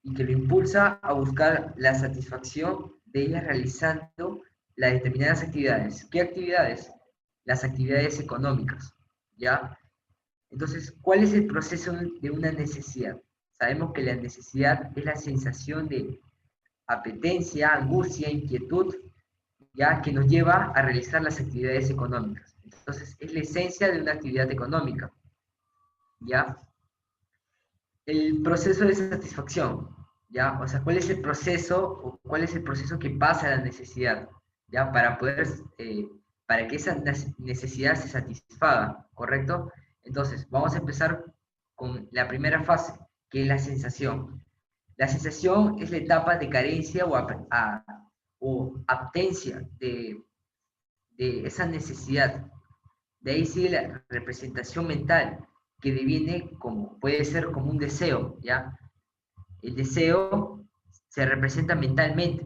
y que lo impulsa a buscar la satisfacción de ellas realizando las determinadas actividades. ¿Qué actividades? Las actividades económicas, ¿ya? Entonces, ¿cuál es el proceso de una necesidad? Sabemos que la necesidad es la sensación de apetencia, angustia, inquietud, ya que nos lleva a realizar las actividades económicas. Entonces, es la esencia de una actividad económica, ¿ya? El proceso de satisfacción, ¿ya? O sea, ¿cuál es el proceso o cuál es el proceso que pasa a la necesidad, ¿ya? Para que esa necesidad se satisfaga, ¿correcto? Entonces, vamos a empezar con la primera fase, que es la sensación. La sensación es la etapa de carencia o abtencia de esa necesidad. De ahí sigue la representación mental, que deviene como, puede ser como un deseo, ¿ya? El deseo se representa mentalmente,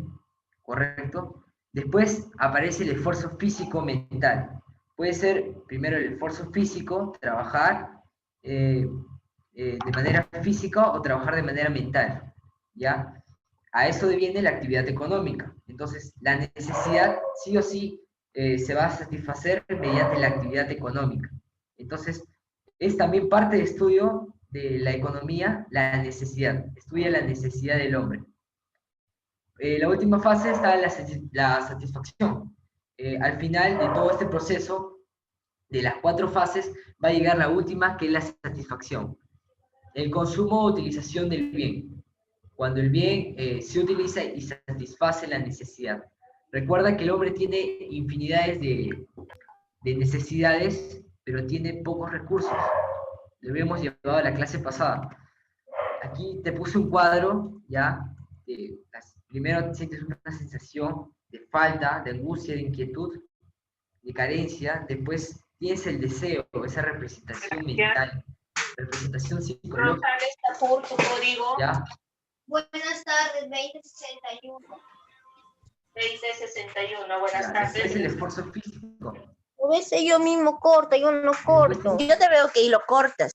¿correcto? Después aparece el esfuerzo físico-mental. Puede ser primero el esfuerzo físico, trabajar de manera física o trabajar de manera mental, ¿ya? A eso deviene la actividad económica. Entonces, la necesidad sí o sí se va a satisfacer mediante la actividad económica. Entonces, es también parte de estudio de la economía la necesidad, estudia la necesidad del hombre. La última fase está la satisfacción. Al final de todo este proceso, de las 4 fases, va a llegar la última, que es la satisfacción. El consumo o utilización del bien. Cuando el bien se utiliza y satisface la necesidad. Recuerda que el hombre tiene infinidades de necesidades, pero tiene pocos recursos. Lo habíamos llevado a la clase pasada. Aquí te puse un cuadro, ¿ya? Primero sientes una sensación de falta, de angustia, de inquietud, de carencia. Después tienes el deseo, esa representación mental, representación psicológica. Por tu código. ¿Ya? Buenas tardes, 2061. 2061, buenas Ya, tardes. ese es el esfuerzo físico. A veces yo mismo corto, yo no corto. Yo te veo que lo cortas.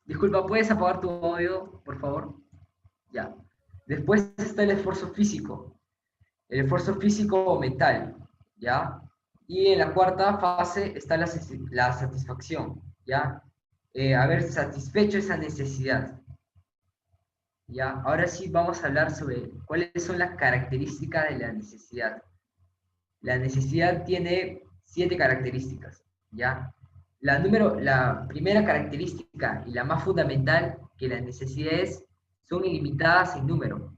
Disculpa, ¿puedes apagar tu audio, por favor? Ya. Después está el esfuerzo físico. El esfuerzo físico o mental, ¿ya? Y en la cuarta fase está la satisfacción, ¿ya? Haber satisfecho esa necesidad, ¿ya? Ahora sí vamos a hablar sobre cuáles son las características de la necesidad. La necesidad tiene 7 características, ¿ya? La primera característica y la más fundamental, que las necesidades son ilimitadas en número.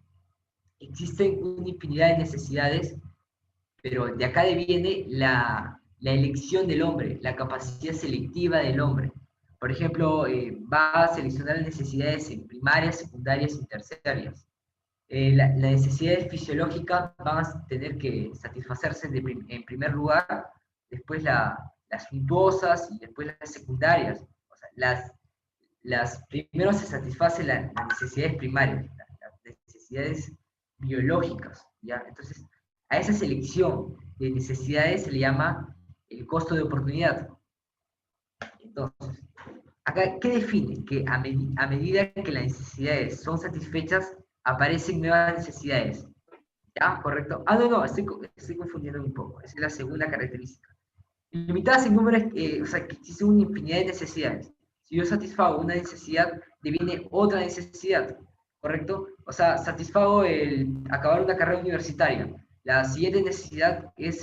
Existen una infinidad de necesidades, pero de acá viene la elección del hombre, la capacidad selectiva del hombre. Por ejemplo, va a seleccionar necesidades en primarias, secundarias y terciarias. Las necesidades fisiológicas van a tener que satisfacerse en primer lugar, después las suntuosas y después las secundarias. O sea, primero se satisfacen las necesidades primarias, las necesidades biológicas, ¿ya? Entonces, a esa selección de necesidades se le llama el costo de oportunidad. Entonces, acá, ¿qué define? Que a medida que las necesidades son satisfechas, aparecen nuevas necesidades. ¿Ya? ¿Correcto? Ah, no, estoy confundiendo un poco. Esa es la segunda característica. Limitadas en números, o sea, que existe una infinidad de necesidades. Si yo satisfago una necesidad, deviene otra necesidad, ¿correcto? O sea, satisfago el acabar una carrera universitaria. La siguiente necesidad es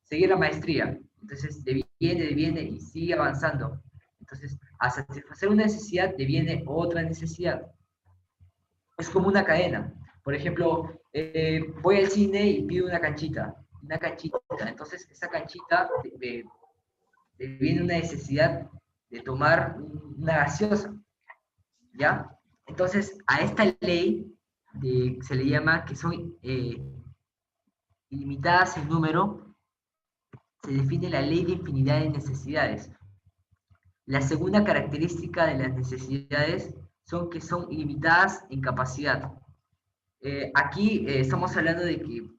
seguir la maestría. Entonces, deviene y sigue avanzando. Entonces, a satisfacer una necesidad, deviene otra necesidad. Es como una cadena. Por ejemplo, voy al cine y pido una canchita. Entonces, esa canchita deviene una necesidad de tomar una gaseosa, ¿ya? Entonces, a esta ley se le llama que son ilimitadas en número, se define la ley de infinidad de necesidades. La segunda característica de las necesidades son que son ilimitadas en capacidad. Aquí estamos hablando de que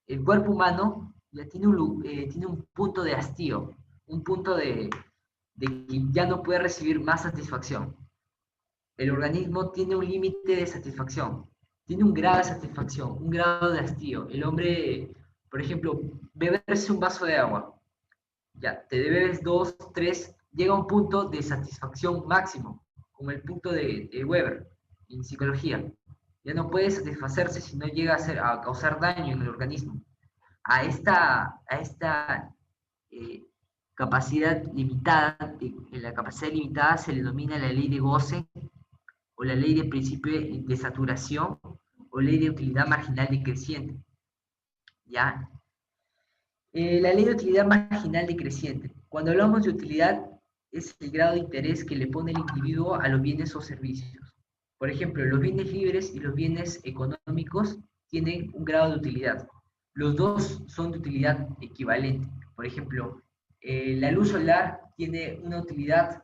el cuerpo humano ya tiene un punto de hastío, un punto de que ya no puede recibir más satisfacción. el organismo tiene un límite de satisfacción, tiene un grado de satisfacción, un grado de hastío. El hombre, por ejemplo, beberse un vaso de agua, ya, te bebes dos, tres, llega a un punto de satisfacción máximo, como el punto de Weber en psicología. Ya no puede satisfacerse si no llega a causar daño en el organismo. A esta capacidad limitada, en la capacidad limitada se le denomina la ley de goce, o la ley de principio de saturación, o ley de utilidad marginal decreciente. ¿Ya? La ley de utilidad marginal decreciente. Cuando hablamos de utilidad, es el grado de interés que le pone el individuo a los bienes o servicios. Por ejemplo, los bienes libres y los bienes económicos tienen un grado de utilidad. Los dos son de utilidad equivalente. Por ejemplo, la luz solar tiene una utilidad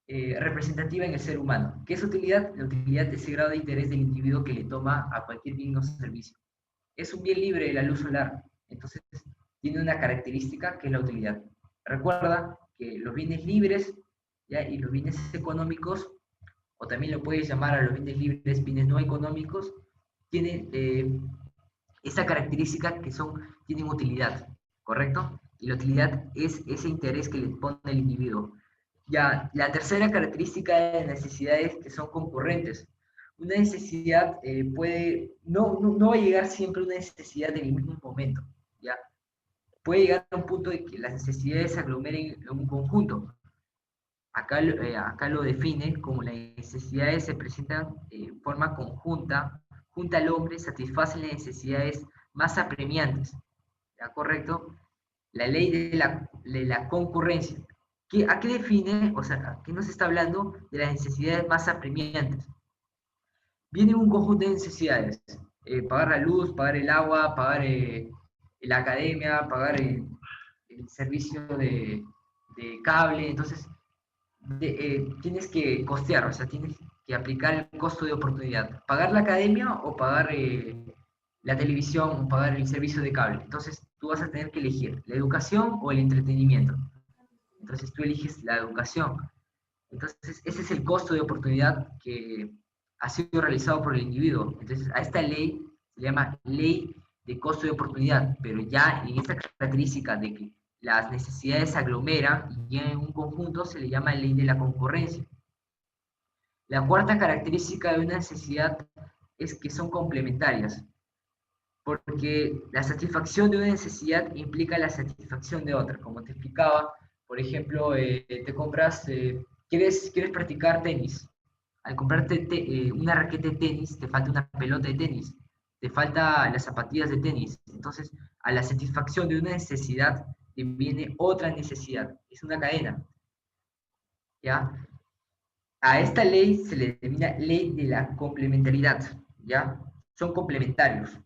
representativa en el ser humano. ¿Qué es utilidad? La utilidad es el grado de interés del individuo que le toma a cualquier bien o servicio. Es un bien libre la luz solar, entonces tiene una característica que es la utilidad. Recuerda que los bienes libres, ¿ya? Y los bienes económicos, o también lo puedes llamar a los bienes libres bienes no económicos, tienen esa característica que tienen utilidad, ¿correcto? Y la utilidad es ese interés que le pone el individuo. Ya, la tercera característica de necesidades que son concurrentes. Una necesidad no va a llegar siempre a una necesidad en el mismo momento, ¿ya? Puede llegar a un punto de que las necesidades se aglomeren en un conjunto. Acá lo define como las necesidades se presentan en forma conjunta, junto al hombre, satisfacen las necesidades más apremiantes, ¿ya? ¿Correcto? La ley de la concurrencia. ¿A qué define, o sea, qué nos está hablando de las necesidades más apremiantes? Viene un conjunto de necesidades, pagar la luz, pagar el agua, pagar la academia, pagar el servicio de cable, entonces tienes que costear, o sea, tienes que aplicar el costo de oportunidad, pagar la academia o pagar la televisión o pagar el servicio de cable, entonces tú vas a tener que elegir la educación o el entretenimiento, entonces tú eliges la educación, entonces ese es el costo de oportunidad que ha sido realizado por el individuo. Entonces, a esta ley se le llama ley de costo de oportunidad, pero ya en esta característica de que las necesidades se aglomeran y en un conjunto se le llama ley de la concurrencia. La cuarta característica de una necesidad es que son complementarias, porque la satisfacción de una necesidad implica la satisfacción de otra. Como te explicaba, por ejemplo, quieres practicar tenis. Al comprarte una raqueta de tenis, te falta una pelota de tenis, te falta las zapatillas de tenis. Entonces, a la satisfacción de una necesidad viene otra necesidad. Es una cadena. ¿Ya? A esta ley se le denomina ley de la complementariedad. ¿Ya? Son complementarios.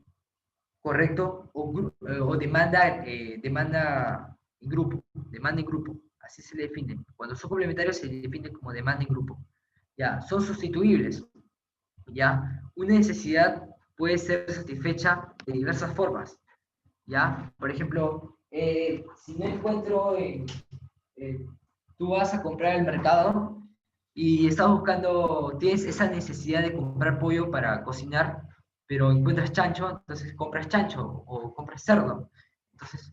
¿Correcto? O demanda en grupo. Demanda en grupo. Así se le define. Cuando son complementarios se define como demanda en grupo. ¿Ya? Son sustituibles, ¿ya? Una necesidad puede ser satisfecha de diversas formas, ¿ya? Por ejemplo, si no encuentro, tú vas a comprar al mercado y estás tienes esa necesidad de comprar pollo para cocinar, pero encuentras chancho, entonces compras chancho o compras cerdo. Entonces,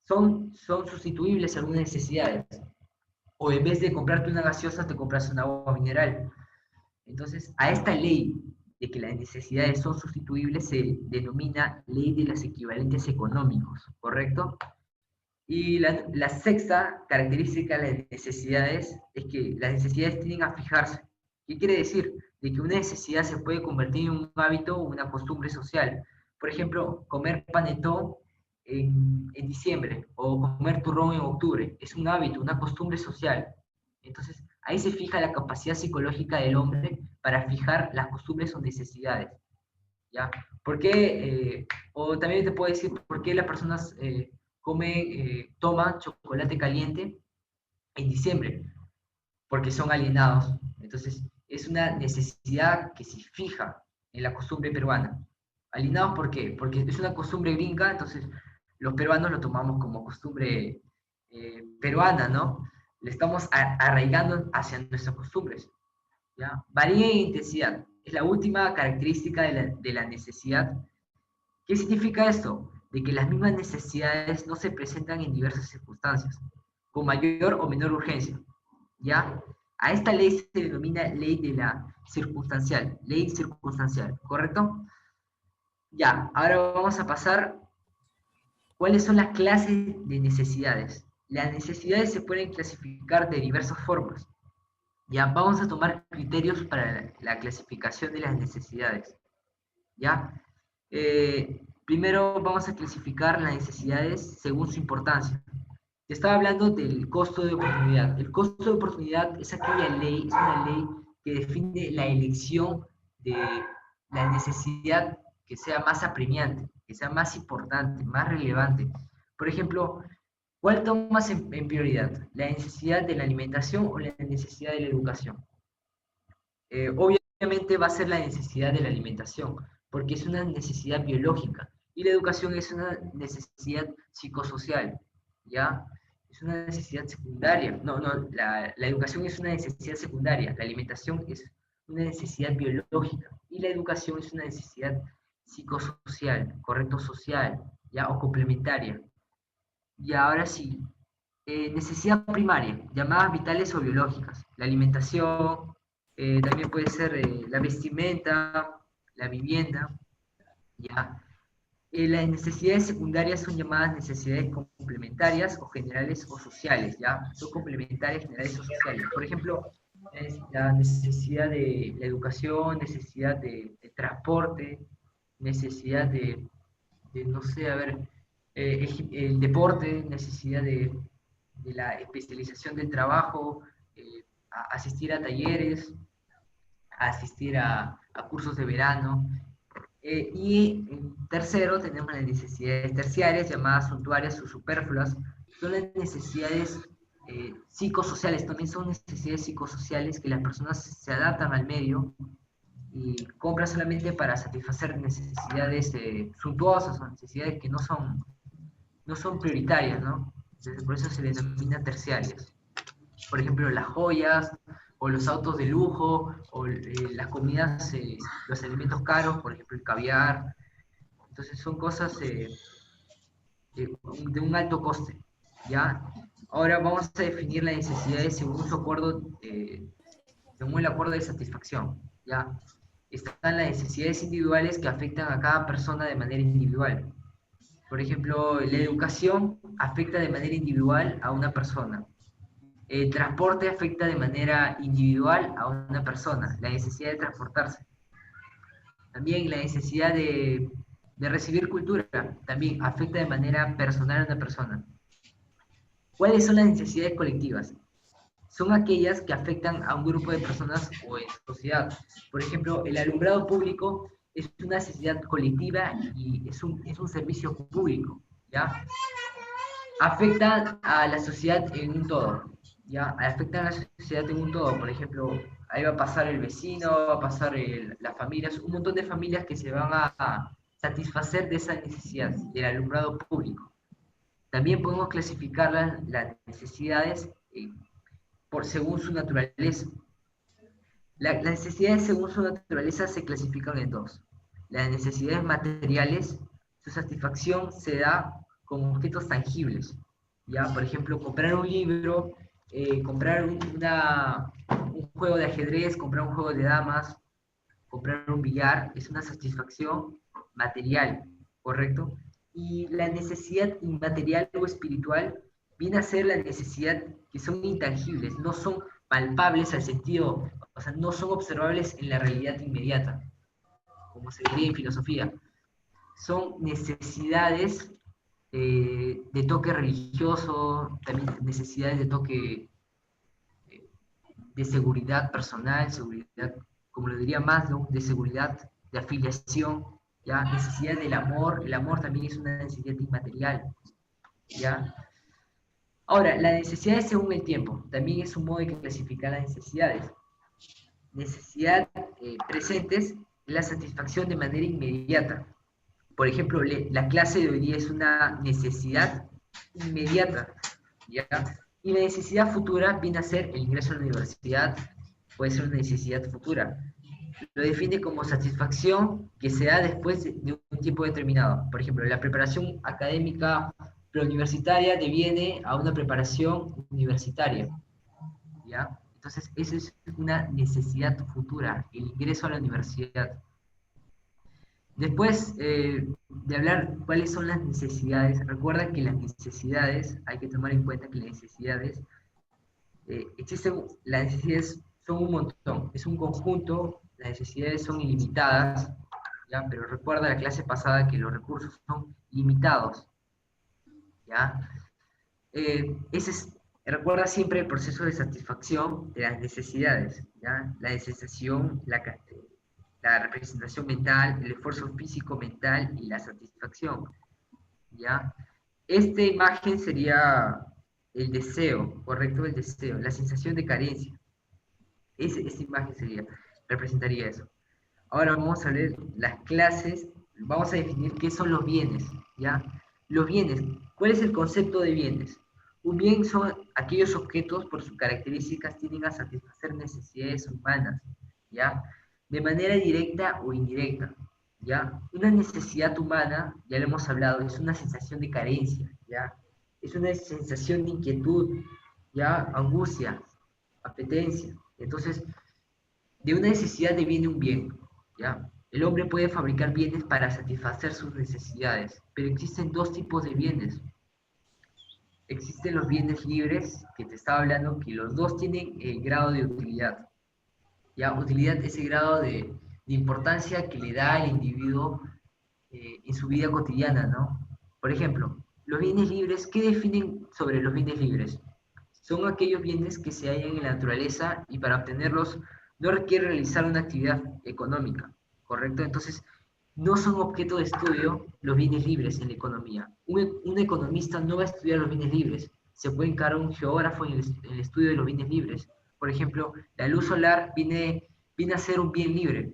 son sustituibles algunas necesidades. O en vez de comprarte una gaseosa, te compras un agua mineral. Entonces, a esta ley de que las necesidades son sustituibles se denomina ley de los equivalentes económicos, ¿correcto? Y la sexta característica de las necesidades es que las necesidades tienden a fijarse. ¿Qué quiere decir? De que una necesidad se puede convertir en un hábito o una costumbre social. Por ejemplo, comer panetón en diciembre o comer turrón en octubre. Es un hábito, una costumbre social. Entonces, ahí se fija la capacidad psicológica del hombre para fijar las costumbres o necesidades. ¿Ya? ¿Por qué? O también te puedo decir por qué las personas toman chocolate caliente en diciembre, porque son alienados. Entonces, es una necesidad que se fija en la costumbre peruana. ¿Alienados por qué? Porque es una costumbre gringa, entonces los peruanos lo tomamos como costumbre peruana, ¿no? Le estamos arraigando hacia nuestras costumbres. ¿ya? Varía en intensidad. Es la última característica de la necesidad. ¿Qué significa esto? De que las mismas necesidades no se presentan en diversas circunstancias, con mayor o menor urgencia, ¿ya? A esta ley se denomina ley de la ley circunstancial, ¿correcto? Ya, ahora vamos a pasar, ¿cuáles son las clases de necesidades? Las necesidades se pueden clasificar de diversas formas. Ya, vamos a tomar criterios para la clasificación de las necesidades, ¿ya? Primero vamos a clasificar las necesidades según su importancia. Te estaba hablando del costo de oportunidad. El costo de oportunidad es aquella ley, es una ley que define la elección de la necesidad que sea más apremiante, que sea más importante, más relevante. Por ejemplo, ¿cuál tomas en prioridad? ¿La necesidad de la alimentación o la necesidad de la educación? Obviamente va a ser la necesidad de la alimentación, porque es una necesidad biológica, y la educación es una necesidad psicosocial, ¿ya? Es una necesidad secundaria. La educación es una necesidad secundaria, la alimentación es una necesidad biológica, y la educación es una necesidad psicosocial, correcto, social, ¿ya? O complementaria. Y ahora sí, necesidad primaria, llamadas vitales o biológicas. La alimentación, también puede ser la vestimenta, la vivienda, ¿ya? Las necesidades secundarias son llamadas necesidades complementarias o generales o sociales, ¿ya? Son complementarias, generales o sociales. Por ejemplo, es la necesidad de la educación, necesidad de transporte, necesidad no sé, a ver, el deporte, necesidad de la especialización del trabajo, asistir a talleres, asistir a cursos de verano. Y en tercero tenemos las necesidades terciarias, llamadas suntuarias o superfluas. Son las necesidades psicosociales, también son necesidades psicosociales que las personas se adaptan al medio y compran solamente para satisfacer necesidades suntuosas o necesidades que no son prioritarias, ¿no? Entonces, por eso se les denomina terciarias. Por ejemplo, las joyas, o los autos de lujo, o las comidas, los alimentos caros, por ejemplo, el caviar. Entonces, son cosas de un alto coste, ¿ya? Ahora vamos a definir las necesidades según su acuerdo, según el acuerdo de satisfacción, ¿ya? Están las necesidades individuales que afectan a cada persona de manera individual. Por ejemplo, la educación afecta de manera individual a una persona. El transporte afecta de manera individual a una persona, la necesidad de transportarse. También la necesidad de recibir cultura, también afecta de manera personal a una persona. ¿Cuáles son las necesidades colectivas? Son aquellas que afectan a un grupo de personas o en sociedad. Por ejemplo, el alumbrado público es una necesidad colectiva y es un servicio público, ¿ya? Afecta a la sociedad en un todo, ¿ya? Afecta a la sociedad en un todo. Por ejemplo, ahí va a pasar el vecino, va a pasar las familias, un montón de familias que se van a satisfacer de esa necesidad del alumbrado público. También podemos clasificar las necesidades según su naturaleza. Las necesidades según su naturaleza se clasifican en dos. Las necesidades materiales, su satisfacción se da con objetos tangibles. ¿Ya? Por ejemplo, comprar un libro, comprar un juego de ajedrez, comprar un juego de damas, comprar un billar, es una satisfacción material, ¿correcto? Y la necesidad inmaterial o espiritual viene a ser la necesidad que son intangibles, no son palpables al sentido, o sea, no son observables en la realidad inmediata, como se diría en filosofía. Son necesidades de toque religioso, también necesidades de toque de seguridad personal, seguridad, como lo diría Maslow, de seguridad, de afiliación, ¿ya? Necesidad del amor, el amor también es una necesidad inmaterial, ¿ya? Ahora, las necesidades según el tiempo, también es un modo de clasificar las necesidades. Necesidad presentes, la satisfacción de manera inmediata. Por ejemplo, la clase de hoy día es una necesidad inmediata, ¿ya? Y la necesidad futura viene a ser el ingreso a la universidad, puede ser una necesidad futura. Lo define como satisfacción que se da después de un tiempo determinado. Por ejemplo, la preparación académica preuniversitaria deviene a una preparación universitaria, ¿ya? Entonces, eso es una necesidad futura, el ingreso a la universidad. Después de hablar cuáles son las necesidades, recuerda que las necesidades, hay que tomar en cuenta que las necesidades, las necesidades son un montón, es un conjunto, las necesidades son ilimitadas, ¿ya? Pero recuerda la clase pasada que los recursos son limitados, ¿ya? Recuerda siempre el proceso de satisfacción de las necesidades, ¿ya? La desensación, la representación mental, el esfuerzo físico mental y la satisfacción, ¿ya? Esta imagen sería el deseo, ¿correcto? El deseo, la sensación de carencia. Esta imagen representaría eso. Ahora vamos a ver las clases, vamos a definir qué son los bienes, ¿ya? Los bienes, ¿cuál es el concepto de bienes? Un bien son aquellos objetos por sus características tienden a satisfacer necesidades humanas, ¿ya? De manera directa o indirecta, ¿ya? Una necesidad humana, ya lo hemos hablado, es una sensación de carencia, ¿ya? Es una sensación de inquietud, ¿ya? Angustia, apetencia. Entonces, de una necesidad deviene un bien, ¿ya? El hombre puede fabricar bienes para satisfacer sus necesidades, pero existen dos tipos de bienes. Existen los bienes libres, que te estaba hablando, que los dos tienen el grado de utilidad. ¿Ya? Utilidad es el grado de importancia que le da al individuo en su vida cotidiana, ¿no? Por ejemplo, los bienes libres, ¿qué definen sobre los bienes libres? Son aquellos bienes que se hallan en la naturaleza y para obtenerlos no requiere realizar una actividad económica, ¿correcto? Entonces, no son objeto de estudio los bienes libres en la economía. Un economista no va a estudiar los bienes libres. Se puede encargar un geógrafo en el estudio de los bienes libres. Por ejemplo, la luz solar viene a ser un bien libre,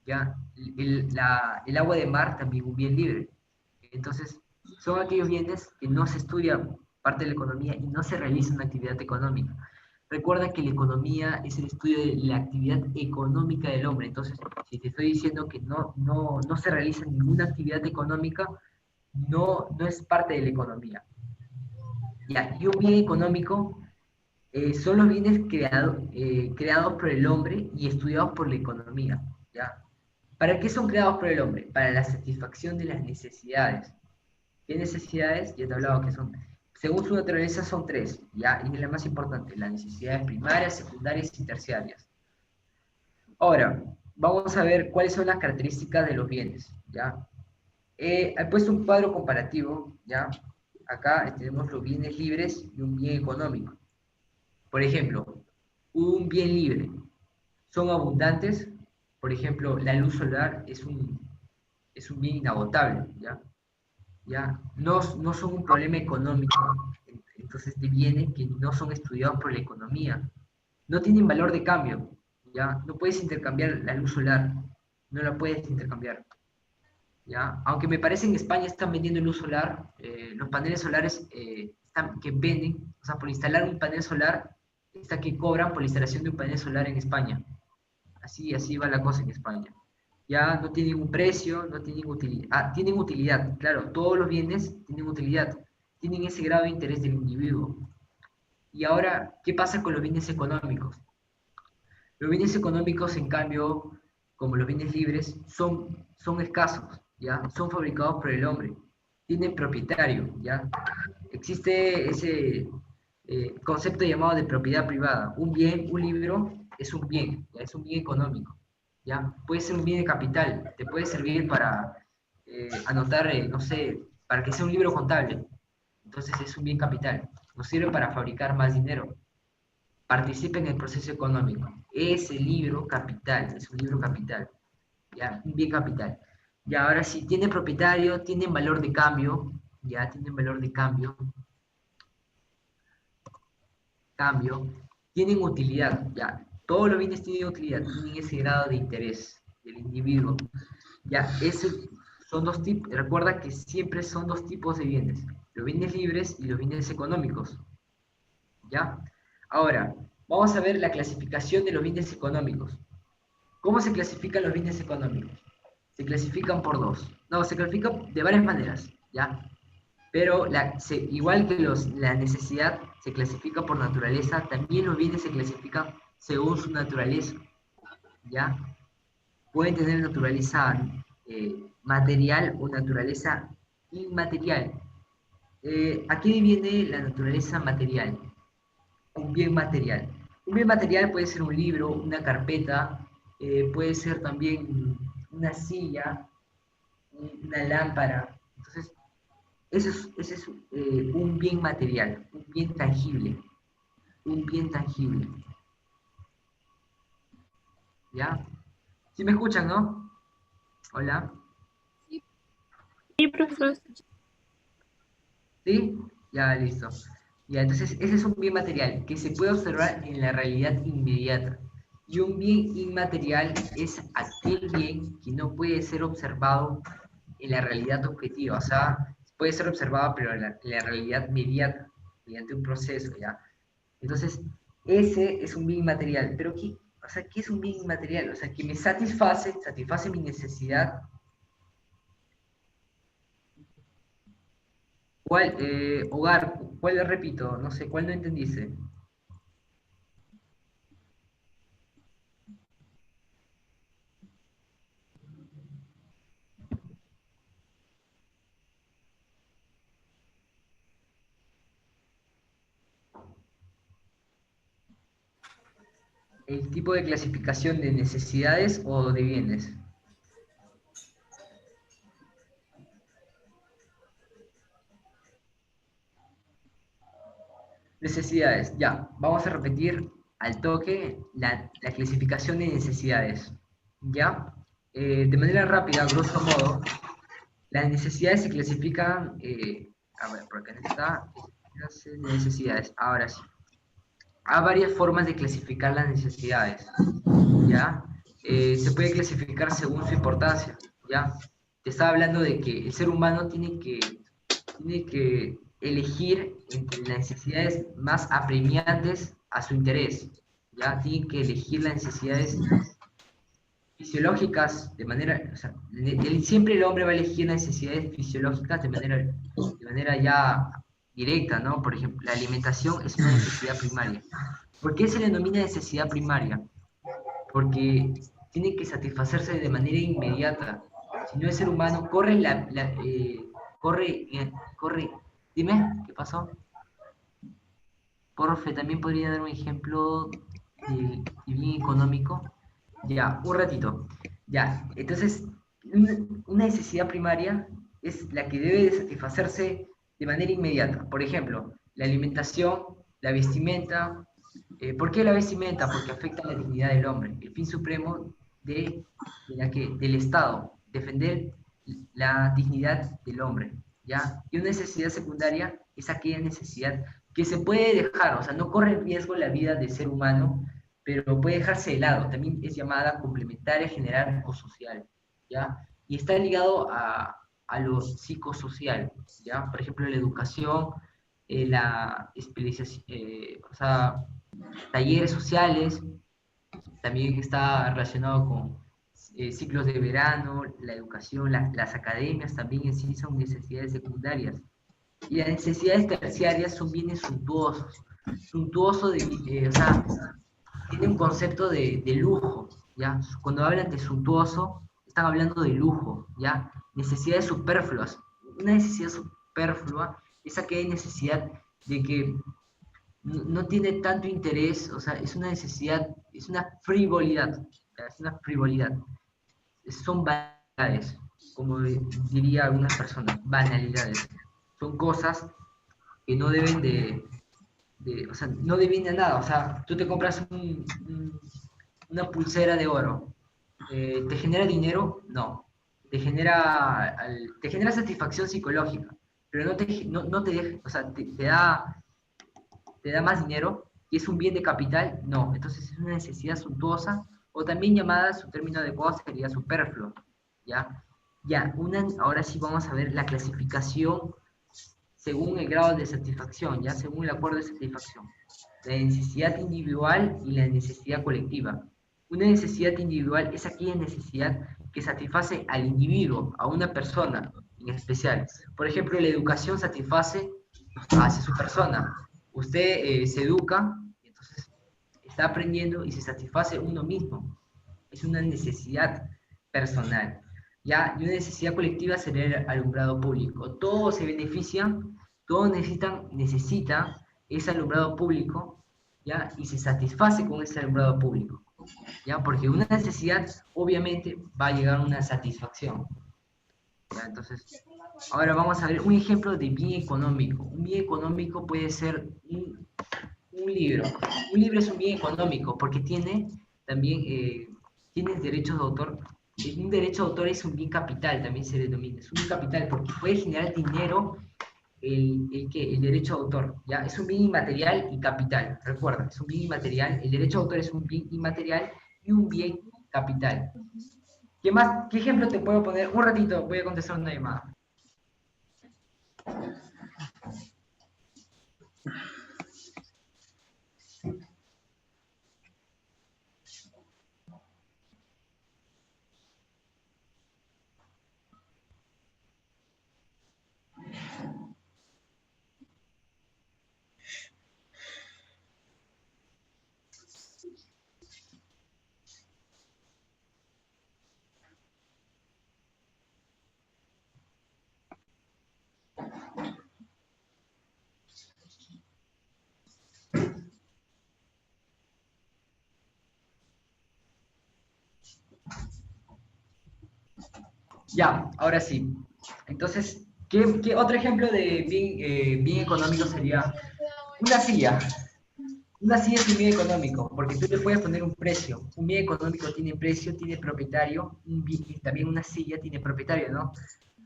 ¿ya? El agua de mar también un bien libre. Entonces, son aquellos bienes que no se estudia parte de la economía y no se realiza una actividad económica. Recuerda que la economía es el estudio de la actividad económica del hombre. Entonces, si te estoy diciendo que no se realiza ninguna actividad económica, no es parte de la economía. Ya, y un bien económico son los bienes creados por el hombre y estudiados por la economía, ¿ya? ¿Para qué son creados por el hombre? Para la satisfacción de las necesidades. ¿Qué necesidades? Ya te he hablado que son, según su naturaleza son tres, ¿ya? Y es la más importante, las necesidades primarias, secundarias y terciarias. Ahora, vamos a ver cuáles son las características de los bienes, ¿ya? He puesto un cuadro comparativo, ¿ya? Acá tenemos los bienes libres y un bien económico. Por ejemplo, un bien libre. Son abundantes, por ejemplo, la luz solar es un bien inagotable, ¿ya? ¿Ya? No son un problema económico, entonces te viene que no son estudiados por la economía. No tienen valor de cambio, ¿ya? No puedes intercambiar la luz solar, no la puedes intercambiar, ¿ya? Aunque me parece en España están vendiendo luz solar, los paneles solares que venden, o sea, por instalar un panel solar, está que cobran por la instalación de un panel solar en España. Así va la cosa en España. Ya no tienen un precio, no tienen utilidad. Ah, tienen utilidad, claro, todos los bienes tienen utilidad, tienen ese grado de interés del individuo. Y ahora, ¿qué pasa con los bienes económicos? Los bienes económicos, en cambio, como los bienes libres, son escasos, ¿ya? Son fabricados por el hombre, tienen propietario, ¿ya? Existe ese concepto llamado de propiedad privada. Un bien, un libro, es un bien, ¿ya? Es un bien económico, ¿ya? Puede ser un bien de capital, te puede servir para anotar, no sé, para que sea un libro contable. Entonces es un bien capital, nos sirve para fabricar más dinero. Participa en el proceso económico. Es el libro capital, es un libro capital, ¿ya? Un bien capital. Y ahora si tiene propietario, tienen valor de cambio, ya tienen valor de cambio, tienen utilidad, ya. Todos los bienes tienen utilidad, tienen ese grado de interés del individuo. Ya, son dos tipos, recuerda que siempre son dos tipos de bienes, los bienes libres y los bienes económicos. ¿Ya? Ahora, Vamos a ver la clasificación de los bienes económicos. ¿Cómo se clasifican los bienes económicos? Se clasifican por dos. No, se clasifican de varias maneras, ¿ya? Pero igual que la necesidad se clasifica por naturaleza, también los bienes se clasifican según su naturaleza, ¿ya? Pueden tener naturaleza material o naturaleza inmaterial. ¿A qué viene la naturaleza material? Un bien material. Un bien material puede ser un libro, una carpeta, puede ser también una silla, una lámpara. Entonces, ese es un bien material, un bien tangible, un bien tangible. ¿Ya? ¿Sí me escuchan, no? Hola. Sí, profesor. ¿Sí? Ya, listo. Ya, entonces ese es un bien material que se puede observar en la realidad inmediata. Y un bien inmaterial es aquel bien que no puede ser observado en la realidad objetiva, o sea, puede ser observado pero en la realidad mediata, mediante un proceso, ¿ya? Entonces, ese es un bien inmaterial. Pero ¿qué, o sea, ¿qué es un bien inmaterial? O sea, que me satisface mi necesidad. ¿Cuál? Hogar, ¿cuál le repito? No sé, ¿cuál no entendiste? ¿El tipo de clasificación de necesidades o de bienes? Necesidades, ya. Vamos a repetir al toque la clasificación de necesidades. ¿Ya? De manera rápida, grosso modo, las necesidades se clasifican, a ver, por acá está, necesidades, ahora sí. Hay varias formas de clasificar las necesidades, ¿ya? Se puede clasificar según su importancia, ¿ya? Te estaba hablando de que el ser humano tiene que elegir entre las necesidades más apremiantes a su interés, ¿ya? Tiene que elegir las necesidades fisiológicas de manera, o sea, siempre el hombre va a elegir las necesidades fisiológicas de manera ya directa, ¿no? Por ejemplo, la alimentación es una necesidad primaria. ¿Por qué se le denomina necesidad primaria? Porque tiene que satisfacerse de manera inmediata. Si no, el ser humano corre, dime, ¿qué pasó? Porfe, también podría dar un ejemplo de bien económico. Ya, un ratito. Ya, entonces, una necesidad primaria es la que debe de satisfacerse de manera inmediata. Por ejemplo, la alimentación, la vestimenta. ¿Por qué la vestimenta? Porque afecta a la dignidad del hombre. El fin supremo del Estado, defender la dignidad del hombre. ¿Ya? Y una necesidad secundaria es aquella necesidad que se puede dejar, o sea, no corre riesgo la vida del ser humano, pero puede dejarse de lado. También es llamada complementaria general o social, ¿ya? Y está ligado a lo psicosocial, ¿ya? Por ejemplo, la educación, la especialización, o sea, talleres sociales, también está relacionado con ciclos de verano, la educación, las academias también en sí son necesidades secundarias. Y las necesidades terciarias son bienes suntuosos. Suntuoso, o sea, tiene un concepto de lujo, ¿ya? Cuando hablan de suntuoso, están hablando de lujo, ¿ya? Necesidades superfluas. Una necesidad superflua es aquella necesidad de que no tiene tanto interés, o sea, es una necesidad, es una frivolidad, ¿ya? Es una frivolidad. Son banalidades, como diría algunas personas, banalidades. Son cosas que no deben o sea, no deviene nada. O sea, tú te compras una pulsera de oro. ¿Te genera dinero? No. Te genera satisfacción psicológica, pero no te deja, o sea, te da más dinero y es un bien de capital. No. Entonces es una necesidad suntuosa, o también llamada, su término adecuado sería superfluo. ¿Ya? Ya, ahora sí vamos a ver la clasificación según el grado de satisfacción, ya según el acuerdo de satisfacción. la necesidad individual y la necesidad colectiva. Una necesidad individual es aquella necesidad que satisface al individuo, a una persona en especial. Por ejemplo, la educación satisface hacia su persona. Usted se educa, entonces está aprendiendo y se satisface uno mismo. Es una necesidad personal. ¿Ya? Y una necesidad colectiva sería el alumbrado público. Todos se benefician, todos necesitan ese alumbrado público, ¿ya? Y se satisface con ese alumbrado público, ¿ya? Porque una necesidad, obviamente, va a llegar a una satisfacción, ¿ya? Entonces, ahora vamos a ver un ejemplo de bien económico. Un bien económico puede ser un libro. Un libro es un bien económico porque tiene también tiene derechos de autor. Un derecho de autor es un bien capital, también se denomina. Es un bien capital porque puede generar dinero el derecho de autor, ¿ya? Es un bien inmaterial y capital, recuerda, es un bien inmaterial, el derecho de autor es un bien inmaterial y un bien capital. ¿Qué más? ¿Qué ejemplo te puedo poner? Un ratito, voy a contestar una llamada. Ya, ahora sí. Entonces, ¿qué otro ejemplo de bien económico sería? Una silla. Una silla es un bien económico, porque tú le puedes poner un precio. Un bien económico tiene precio, tiene propietario, y también una silla tiene propietario, ¿no?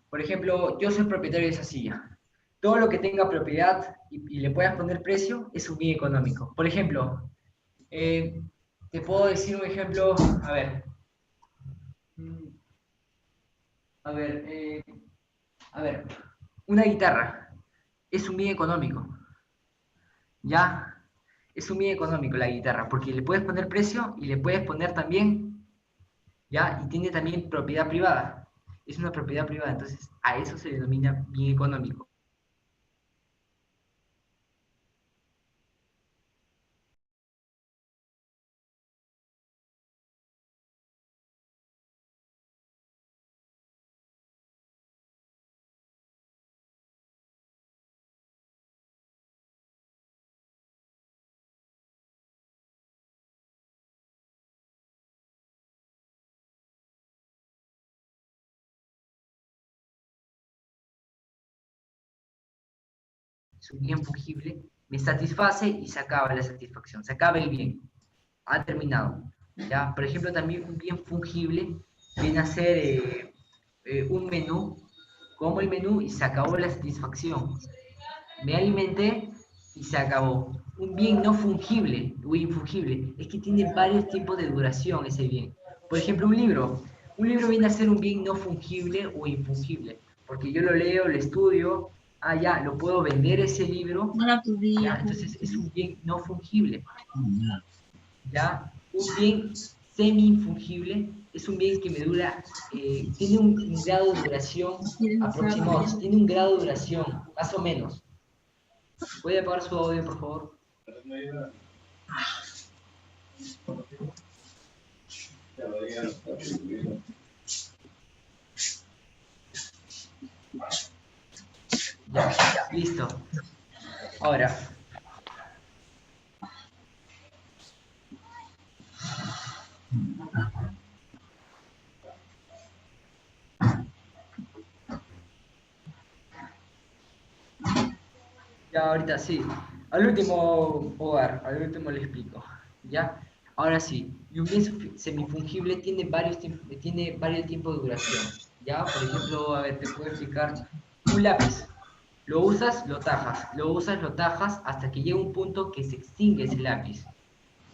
Por ejemplo, yo soy propietario de esa silla. Todo lo que tenga propiedad y le puedas poner precio es un bien económico. Por ejemplo, te puedo decir un ejemplo, a ver. mm, A ver, a ver, una guitarra es un bien económico, ¿ya? Es un bien económico la guitarra, porque le puedes poner precio y le puedes poner también, ¿ya? Y tiene también propiedad privada. Es una propiedad privada, entonces a eso se denomina bien económico. Es un bien fungible, me satisface y se acaba la satisfacción, se acaba el bien, ha terminado. ¿Ya? Por ejemplo, también un bien fungible viene a ser un menú, como el menú y se acabó la satisfacción. Me alimenté y se acabó. Un bien no fungible o infungible es que tiene varios tiempos de duración ese bien. Por ejemplo, un libro. Un libro viene a ser un bien no fungible o infungible, porque yo lo leo, lo estudio, ya, lo puedo vender ese libro, ya, entonces es un bien no fungible. ¿Ya? Un bien semi-infungible es un bien que me dura, tiene un grado de duración aproximado, tiene un grado de duración, más o menos. ¿Puede apagar su audio, por favor? Ya, listo. Ahora. Ya, ahorita sí. Al último, Hogar, al último le explico. ¿Ya? Ahora sí, y un bien semifungible tiene varios tiempos de duración. ¿Ya? Por ejemplo, a ver, te puedo explicar. Un lápiz. Lo usas, lo tajas. Lo usas, lo tajas hasta que llega un punto que se extingue ese lápiz.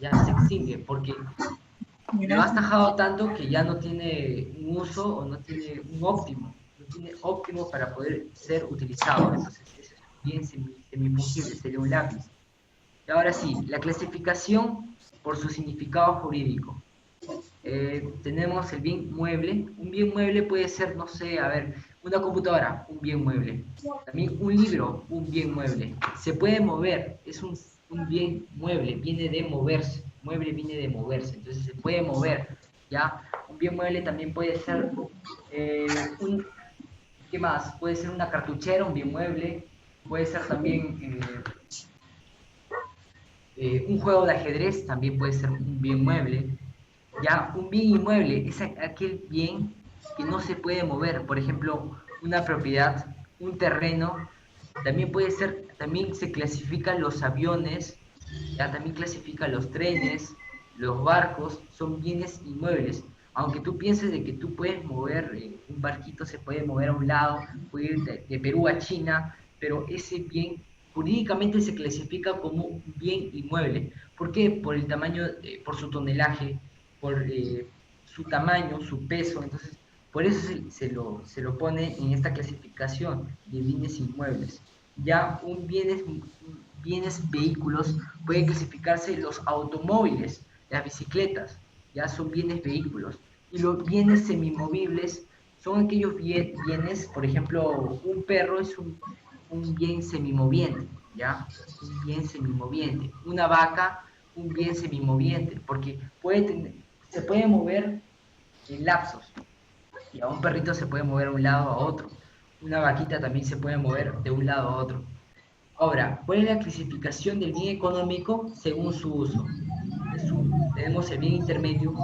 Ya se extingue porque lo has tajado tanto que ya no tiene un uso o no tiene un óptimo. No tiene óptimo para poder ser utilizado. Entonces, eso es bien semifungible, sería un lápiz. Y ahora sí, la clasificación por su significado jurídico. Tenemos el bien mueble. Un bien mueble puede ser, no sé, a ver, una computadora, un bien mueble. También un libro, un bien mueble. Se puede mover, es un bien mueble, viene de moverse. Mueble viene de moverse, entonces se puede mover. ¿Ya? Un bien mueble también puede ser ¿qué más? Puede ser una cartuchera, un bien mueble. Puede ser también un juego de ajedrez, también puede ser un bien mueble. Ya, un bien inmueble es aquel bien que no se puede mover, por ejemplo, una propiedad, un terreno, también puede ser, también se clasifican los aviones, ya también clasifican los trenes, los barcos, son bienes inmuebles. Aunque tú pienses de que tú puedes mover, un barquito se puede mover a un lado, puede ir de Perú a China, pero ese bien jurídicamente se clasifica como un bien inmueble. ¿Por qué? Por el tamaño, por su tonelaje, por su tamaño, su peso. Entonces, por eso se lo pone en esta clasificación de bienes inmuebles. Ya bienes vehículos puede clasificarse los automóviles, las bicicletas, ya son bienes vehículos. Y los bienes semimovibles son aquellos bienes, por ejemplo, un perro es un bien semimoviente, ¿ya? Un bien semimoviente. Una vaca, un bien semimoviente, porque se puede mover en lapsos. Y a un perrito se puede mover de un lado a otro. Una vaquita también se puede mover de un lado a otro. Ahora, ¿cuál es la clasificación del bien económico según su uso? Tenemos el bien intermedio.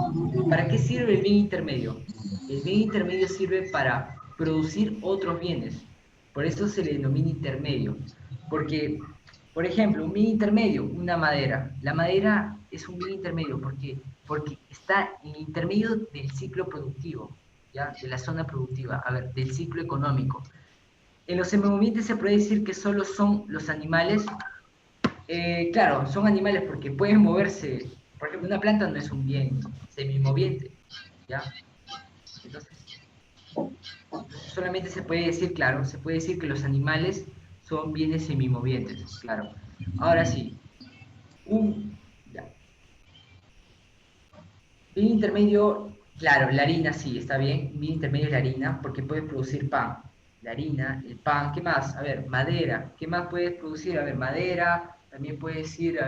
¿Para qué sirve el bien intermedio? El bien intermedio sirve para producir otros bienes. Por eso se le denomina intermedio. Porque, por ejemplo, un bien intermedio, una madera. La madera es un bien intermedio porque está en el intermedio del ciclo productivo, ¿ya? De la zona productiva, a ver, del ciclo económico. En los semimovientes se puede decir que solo son los animales. Claro, son animales porque pueden moverse. Por ejemplo, una planta no es un bien semimoviente, ¿ya? Entonces, solamente se puede decir, claro, se puede decir que los animales son bienes semimovientes, claro. Ahora sí, ya. Bien intermedio, claro, la harina sí, está bien. Bien intermedio es la harina porque puedes producir pan. La harina, el pan, ¿qué más? A ver, madera. ¿Qué más puedes producir? A ver, madera. También puedes decir,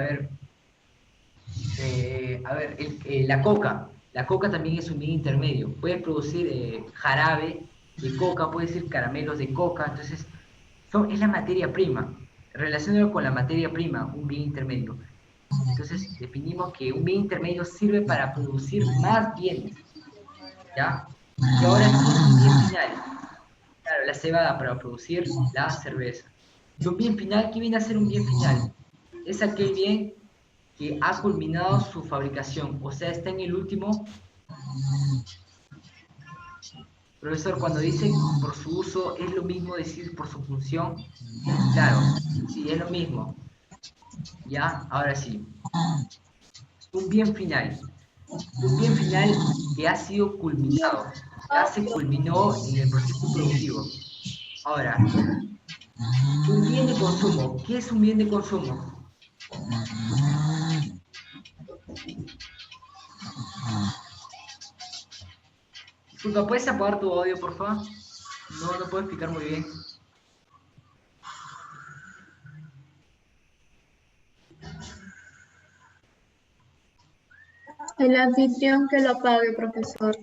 la coca. La coca también es un bien intermedio. Puedes producir jarabe de coca, puedes decir caramelos de coca. Entonces, es la materia prima. Relacionado con la materia prima, un bien intermedio. Entonces, definimos que un bien intermedio sirve para producir más bienes, ¿ya? Y ahora sí es un bien final. Claro, la cebada para producir la cerveza. Y un bien final, ¿qué viene a ser un bien final? Es aquel bien que ha culminado su fabricación, o sea, está en el último. Profesor, cuando dice por su uso, ¿es lo mismo decir por su función? Claro, sí, es lo mismo. ¿Ya? Ahora sí. Un bien final. Un bien final que ha sido culminado. Ya se culminó en el proceso productivo. Ahora, un bien de consumo. ¿Qué es un bien de consumo? Disculpa, ¿puedes apagar tu audio, por favor? No puedo explicar muy bien. El anfitrión que lo pague, profesor.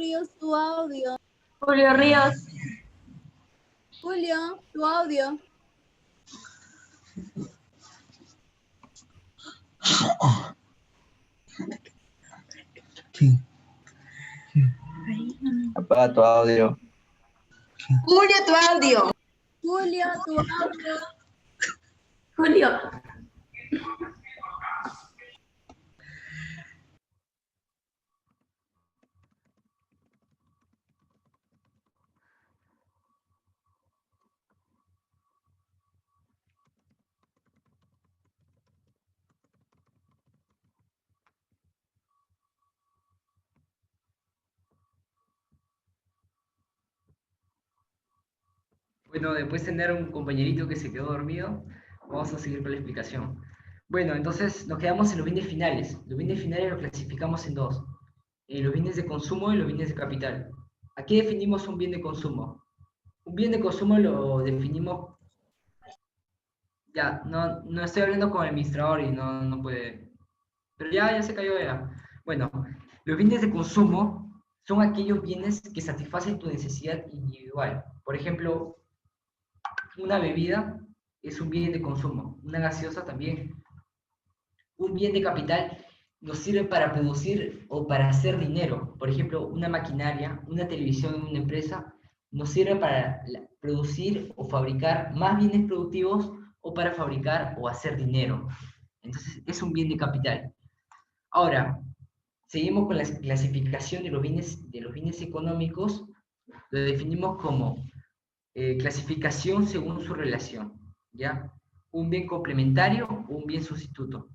Ríos, tu audio. Julio Ríos. Julio, tu audio. Apaga tu audio. Julio, tu audio. Julio, tu audio. Julio. Bueno, después de tener un compañerito que se quedó dormido, vamos a seguir con la explicación. Bueno, entonces nos quedamos en los bienes finales. Los bienes finales los clasificamos en dos. Los bienes de consumo y los bienes de capital. ¿A qué definimos un bien de consumo? Un bien de consumo lo definimos... Ya, no estoy hablando con el administrador y no puede... Pero ya se cayó ya. Bueno, los bienes de consumo son aquellos bienes que satisfacen tu necesidad individual. Por ejemplo, una bebida es un bien de consumo, una gaseosa también. Un bien de capital nos sirve para producir o para hacer dinero. Por ejemplo, una maquinaria, una televisión en una empresa, nos sirve para producir o fabricar más bienes productivos o para fabricar o hacer dinero. Entonces, es un bien de capital. Ahora, seguimos con la clasificación de los bienes económicos. Lo definimos como clasificación según su relación, ¿ya? Un bien complementario o un bien sustituto.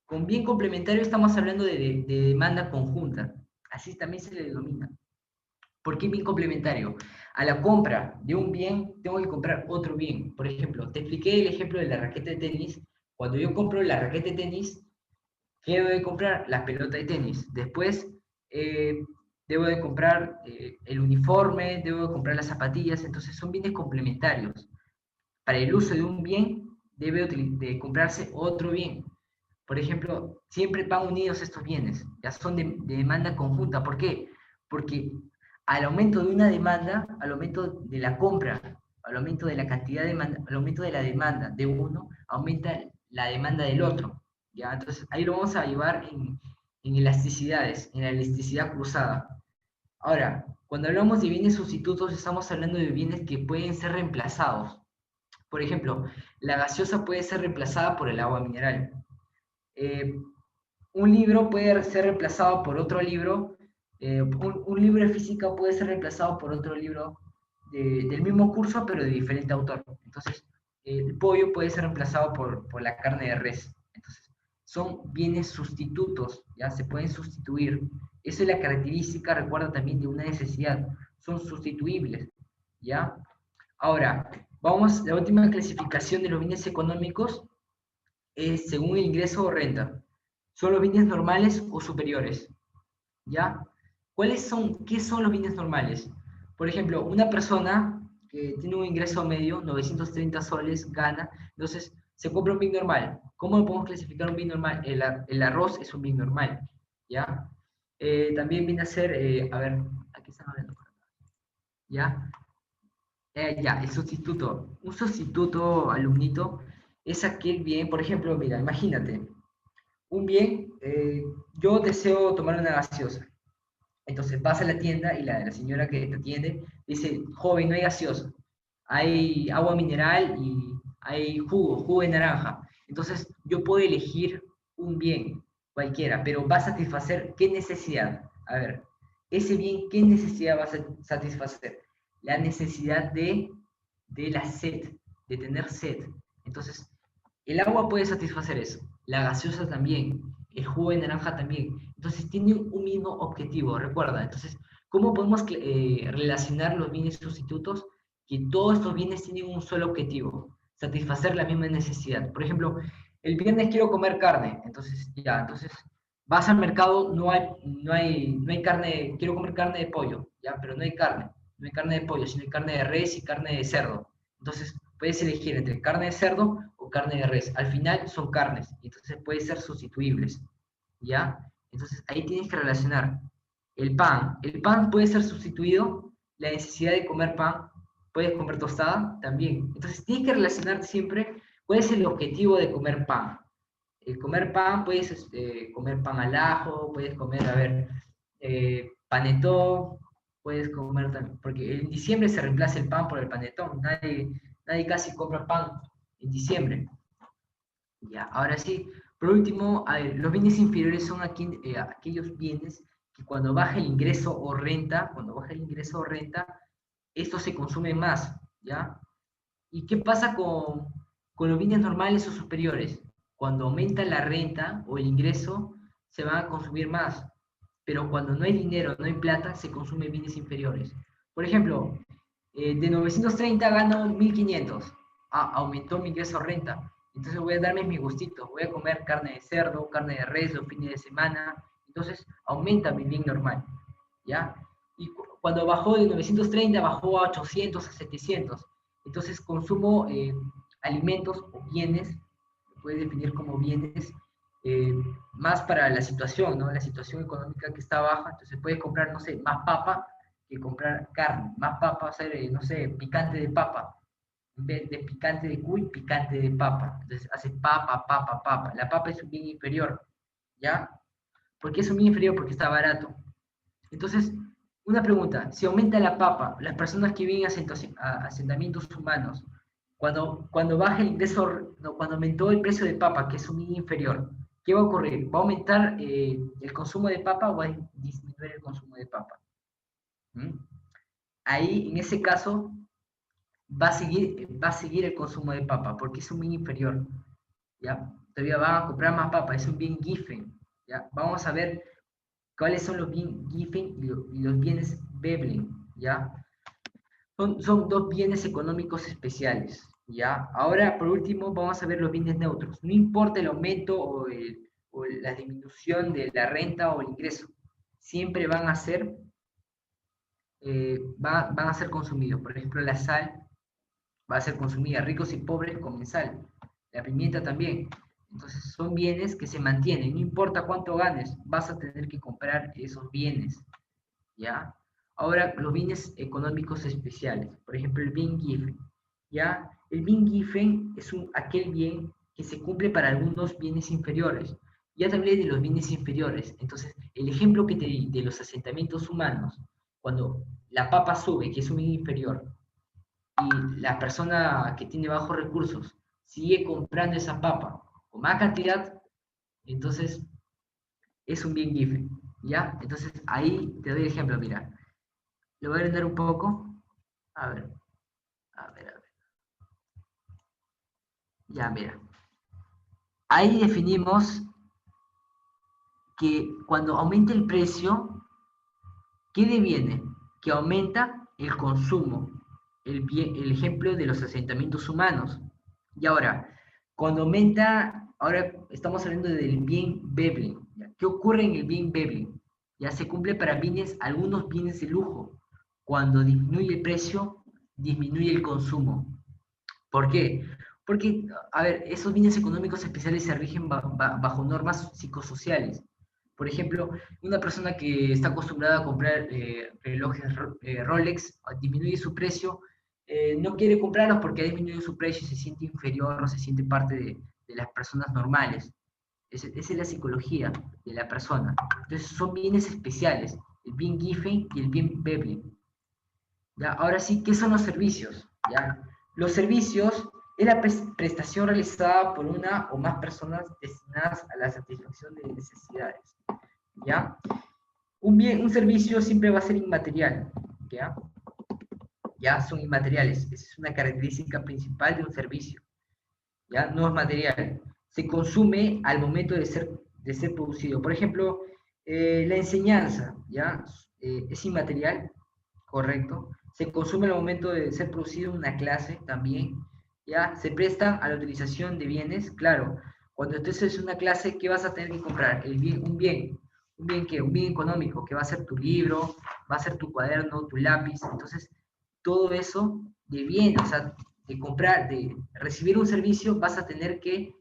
Con bien complementario estamos hablando de demanda conjunta, así también se le denomina. ¿Por qué bien complementario? A la compra de un bien, tengo que comprar otro bien. Por ejemplo, te expliqué el ejemplo de la raqueta de tenis. Cuando yo compro la raqueta de tenis, ¿qué debo de comprar? Las pelotas de tenis. Después, debo de comprar el uniforme, debo de comprar las zapatillas. Entonces, son bienes complementarios. Para el uso de un bien, debe de comprarse otro bien. Por ejemplo, siempre van unidos estos bienes, ya son de demanda conjunta. ¿Por qué? Porque al aumento de una demanda, al aumento de la compra, al aumento de la cantidad de demanda, al aumento de la demanda de uno, aumenta la demanda del otro. ¿Ya? Entonces, ahí lo vamos a llevar en elasticidades, en la elasticidad cruzada. Ahora, cuando hablamos de bienes sustitutos, estamos hablando de bienes que pueden ser reemplazados. Por ejemplo, la gaseosa puede ser reemplazada por el agua mineral. Un libro puede ser reemplazado por otro libro, un libro de física puede ser reemplazado por otro libro del mismo curso, pero de diferente autor. Entonces, el pollo puede ser reemplazado por la carne de res. Entonces, son bienes sustitutos, ¿ya? Se pueden sustituir. Esa es la característica, recuerda, también de una necesidad. Son sustituibles, ¿ya? Ahora, vamos, la última clasificación de los bienes económicos es según el ingreso o renta. ¿Son los bienes normales o superiores? ¿Ya? ¿Qué son los bienes normales? Por ejemplo, una persona que tiene un ingreso medio, 930 soles, gana, entonces se compra un bien normal. ¿Cómo lo podemos clasificar un bien normal? El arroz es un bien normal, ¿ya? También viene a ser, a ver, aquí están hablando, ¿ya? Ya, el sustituto. Un sustituto, alumnito, es aquel bien, por ejemplo, mira, imagínate, un bien, yo deseo tomar una gaseosa. Entonces vas a la tienda y la señora que te atiende dice, joven, no hay gaseosa, hay agua mineral y hay jugo de naranja. Entonces yo puedo elegir un bien, cualquiera, pero va a satisfacer qué necesidad. A ver, ese bien, ¿qué necesidad va a satisfacer? La necesidad de la sed, de tener sed. Entonces, el agua puede satisfacer eso, la gaseosa también, el jugo de naranja también. Entonces, tiene un mismo objetivo, recuerda. Entonces, ¿cómo podemos relacionar los bienes sustitutos? Que todos estos bienes tienen un solo objetivo, satisfacer la misma necesidad. Por ejemplo, el viernes quiero comer carne, entonces, ya, entonces, vas al mercado, no hay carne, quiero comer carne de pollo, ya, pero no hay carne de pollo, sino hay carne de res y carne de cerdo. Entonces, puedes elegir entre carne de cerdo o carne de res. Al final son carnes, entonces pueden ser sustituibles, ¿ya? Entonces, ahí tienes que relacionar. El pan puede ser sustituido, la necesidad de comer pan, puedes comer tostada también. Entonces tienes que relacionar siempre cuál es el objetivo de comer pan. El comer pan, puedes comer pan al ajo, puedes comer, a ver, panetón, puedes comer también, porque en diciembre se reemplaza el pan por el panetón, nadie casi compra pan en diciembre. Ya, ahora sí, por último, a ver, los bienes inferiores son aquellos bienes que cuando baja el ingreso o renta, esto se consume más, ¿ya? ¿Y qué pasa con los bienes normales o superiores? Cuando aumenta la renta o el ingreso, se van a consumir más, pero cuando no hay dinero, no hay plata, se consumen bienes inferiores. Por ejemplo, de 930 gano 1500, aumentó mi ingreso o renta, entonces voy a darme mis gustitos, voy a comer carne de cerdo, carne de res los fines de semana, entonces aumenta mi bien normal, ¿ya? Y cuando bajó de 930, bajó a 800, a 700, entonces consumo alimentos o bienes, se puede definir como bienes, más para la situación, ¿no? La situación económica que está baja, entonces puedes comprar, no sé, más papa que comprar carne, más papa, hacer, no sé, picante de papa, en vez de picante de cuy, picante de papa. Entonces haces papa, papa, papa. La papa es un bien inferior, ¿ya? ¿Por qué es un bien inferior? Porque está barato. Entonces, una pregunta, si aumenta la papa, las personas que viven a asentamientos humanos, cuando baja el ingreso, no, cuando aumentó el precio de papa, que es un bien inferior, ¿qué va a ocurrir? ¿Va a aumentar el consumo de papa o va a disminuir el consumo de papa? ¿Mm? Ahí, en ese caso, va a seguir el consumo de papa, porque es un bien inferior, ¿ya? Todavía van a comprar más papa, es un bien Giffen, ¿ya? Vamos a ver cuáles son los bienes Giffen y los bienes Veblen, ¿ya? Son dos bienes económicos especiales, ¿ya? Ahora, por último, vamos a ver los bienes neutros. No importa el aumento o la disminución de la renta o el ingreso, siempre van a ser consumidos. Por ejemplo, la sal va a ser consumida, ricos y pobres comen sal, la pimienta también. Entonces son bienes que se mantienen, no importa cuánto ganes, vas a tener que comprar esos bienes, ¿ya? Ahora, los bienes económicos especiales, por ejemplo, el bien Giffen, ¿ya? El bien Giffen es aquel bien que se cumple para algunos bienes inferiores. Ya te hablé de los bienes inferiores, entonces, el ejemplo que te di de los asentamientos humanos, cuando la papa sube, que es un bien inferior, y la persona que tiene bajos recursos sigue comprando esa papa con más cantidad, entonces es un bien Giffen, ¿ya? Entonces ahí te doy el ejemplo, mira. Lo voy a agrandar un poco. A ver. Ya, mira. Ahí definimos que cuando aumenta el precio, ¿qué deviene? Que aumenta el consumo. El ejemplo de los asentamientos humanos. Y ahora, cuando aumenta, ahora estamos hablando del bien Veblen. ¿Qué ocurre en el bien Veblen? Ya se cumple para algunos bienes de lujo. Cuando disminuye el precio, disminuye el consumo. ¿Por qué? Porque, a ver, esos bienes económicos especiales se rigen bajo normas psicosociales. Por ejemplo, una persona que está acostumbrada a comprar relojes Rolex, disminuye su precio, no quiere comprarlos porque ha disminuido su precio y se siente inferior o se siente parte de las personas normales. Esa es la psicología de la persona. Entonces son bienes especiales, el bien Giffen y el bien Veblen. ¿Ya? Ahora sí, ¿qué son los servicios? ¿Ya? Los servicios es la prestación realizada por una o más personas destinadas a la satisfacción de necesidades. ¿Ya? Un servicio siempre va a ser inmaterial. ¿Ya? Ya son inmateriales. Esa es una característica principal de un servicio. ¿Ya? No es material. Se consume al momento de ser producido. Por ejemplo, la enseñanza, ¿ya? Es inmaterial, correcto. Se consume al momento de ser producido una clase también, ¿ya? Se presta a la utilización de bienes, claro. Cuando tú haces una clase, ¿qué vas a tener que comprar? Un bien ¿qué? Un bien económico, que va a ser tu libro, va a ser tu cuaderno, tu lápiz. Entonces, todo eso de bien, o sea, de recibir un servicio, vas a tener que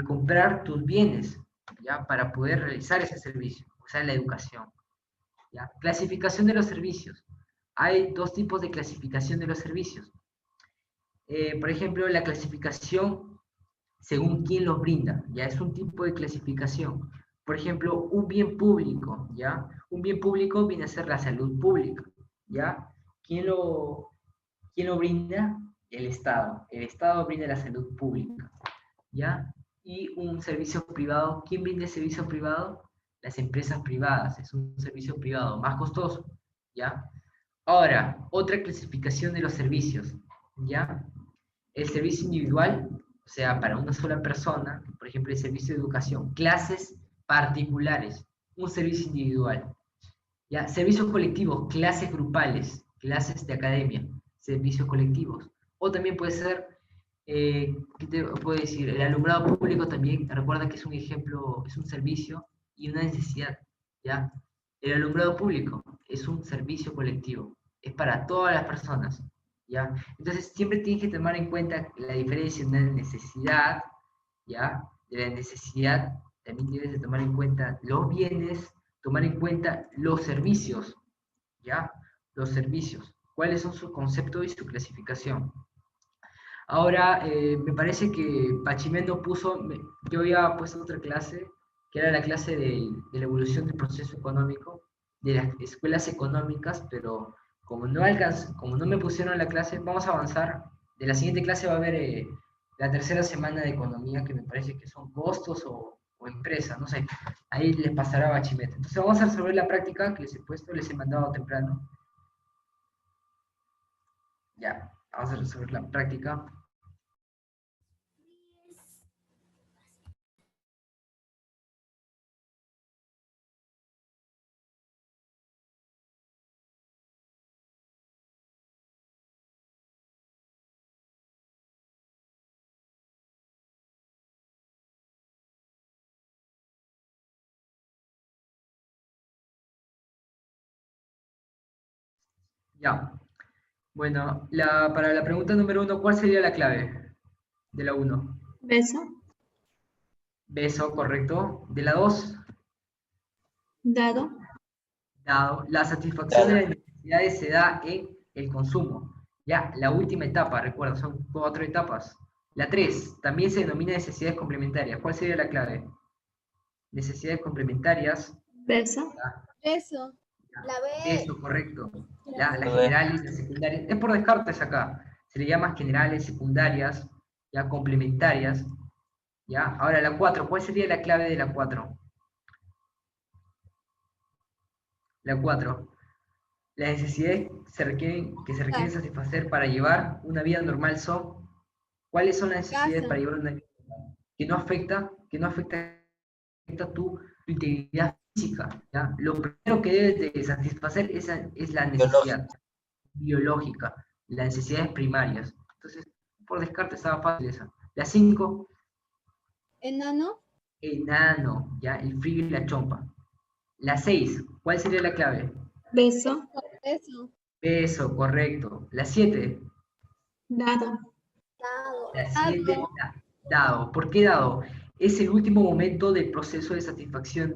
comprar tus bienes, ¿ya? Para poder realizar ese servicio, o sea, la educación. ¿Ya? Clasificación de los servicios. Hay dos tipos de clasificación de los servicios. Por ejemplo, la clasificación según quién los brinda, ¿ya? Es un tipo de clasificación. Por ejemplo, un bien público, ¿ya? Un bien público viene a ser la salud pública, ¿ya? ¿Quién lo brinda? El Estado. El Estado brinda la salud pública, ¿ya? Y un servicio privado, ¿quién brinda el servicio privado? Las empresas privadas, es un servicio privado más costoso, ¿ya? Ahora, otra clasificación de los servicios, ¿ya? El servicio individual, o sea, para una sola persona, por ejemplo, el servicio de educación, clases particulares, un servicio individual, ¿ya? Servicios colectivos, clases grupales, clases de academia, servicios colectivos, o también puede ser, ¿qué te puedo decir? El alumbrado público también, recuerda que es un ejemplo, es un servicio y una necesidad, ¿ya? El alumbrado público es un servicio colectivo, es para todas las personas, ¿ya? Entonces siempre tienes que tomar en cuenta la diferencia entre una necesidad, ¿ya? De la necesidad también debes de tomar en cuenta los bienes, tomar en cuenta los servicios, ¿ya? Los servicios, cuáles son su concepto y su clasificación. Ahora, me parece que Pachimendo puso, yo había puesto otra clase, que era la clase de la evolución del proceso económico, de las escuelas económicas, pero como no me pusieron la clase, vamos a avanzar. De la siguiente clase va a haber la tercera semana de economía, que me parece que son costos o empresas, no sé. Ahí les pasará a Bachimet. Entonces vamos a resolver la práctica que les he puesto, les he mandado temprano. Ya, vamos a resolver la práctica. Ya. Bueno, para la pregunta número 1, ¿cuál sería la clave de la 1? Beso. Beso, correcto. De la 2, Dado. dado. La satisfacción de las necesidades se da en el consumo. Ya, la última etapa, recuerda, son 4 etapas. La 3, también se denomina necesidades complementarias. ¿Cuál sería la clave? Necesidades complementarias. Beso. Eso. La B. Eso, correcto. Las generales, las secundarias. Es por descartes acá. Se le llama generales, secundarias, ya complementarias. ¿Ya? Ahora la 4, ¿cuál sería la clave de la 4? La 4. Las necesidades que se requieren satisfacer para llevar una vida normal son. ¿Cuáles son las necesidades para llevar una vida normal? Que no afecta tu integridad física, ¿ya? Lo primero que debes de satisfacer es la necesidad biológica, las necesidades primarias. Entonces, por descarte estaba fácil esa. La 5, Enano. enano, ¿ya? El frío y la chompa. La 6, ¿cuál sería la clave? Beso. Eso. Beso, correcto. La 7, Dado. Dado. la 7, dado. ¿Por qué dado? Es el último momento del proceso de satisfacción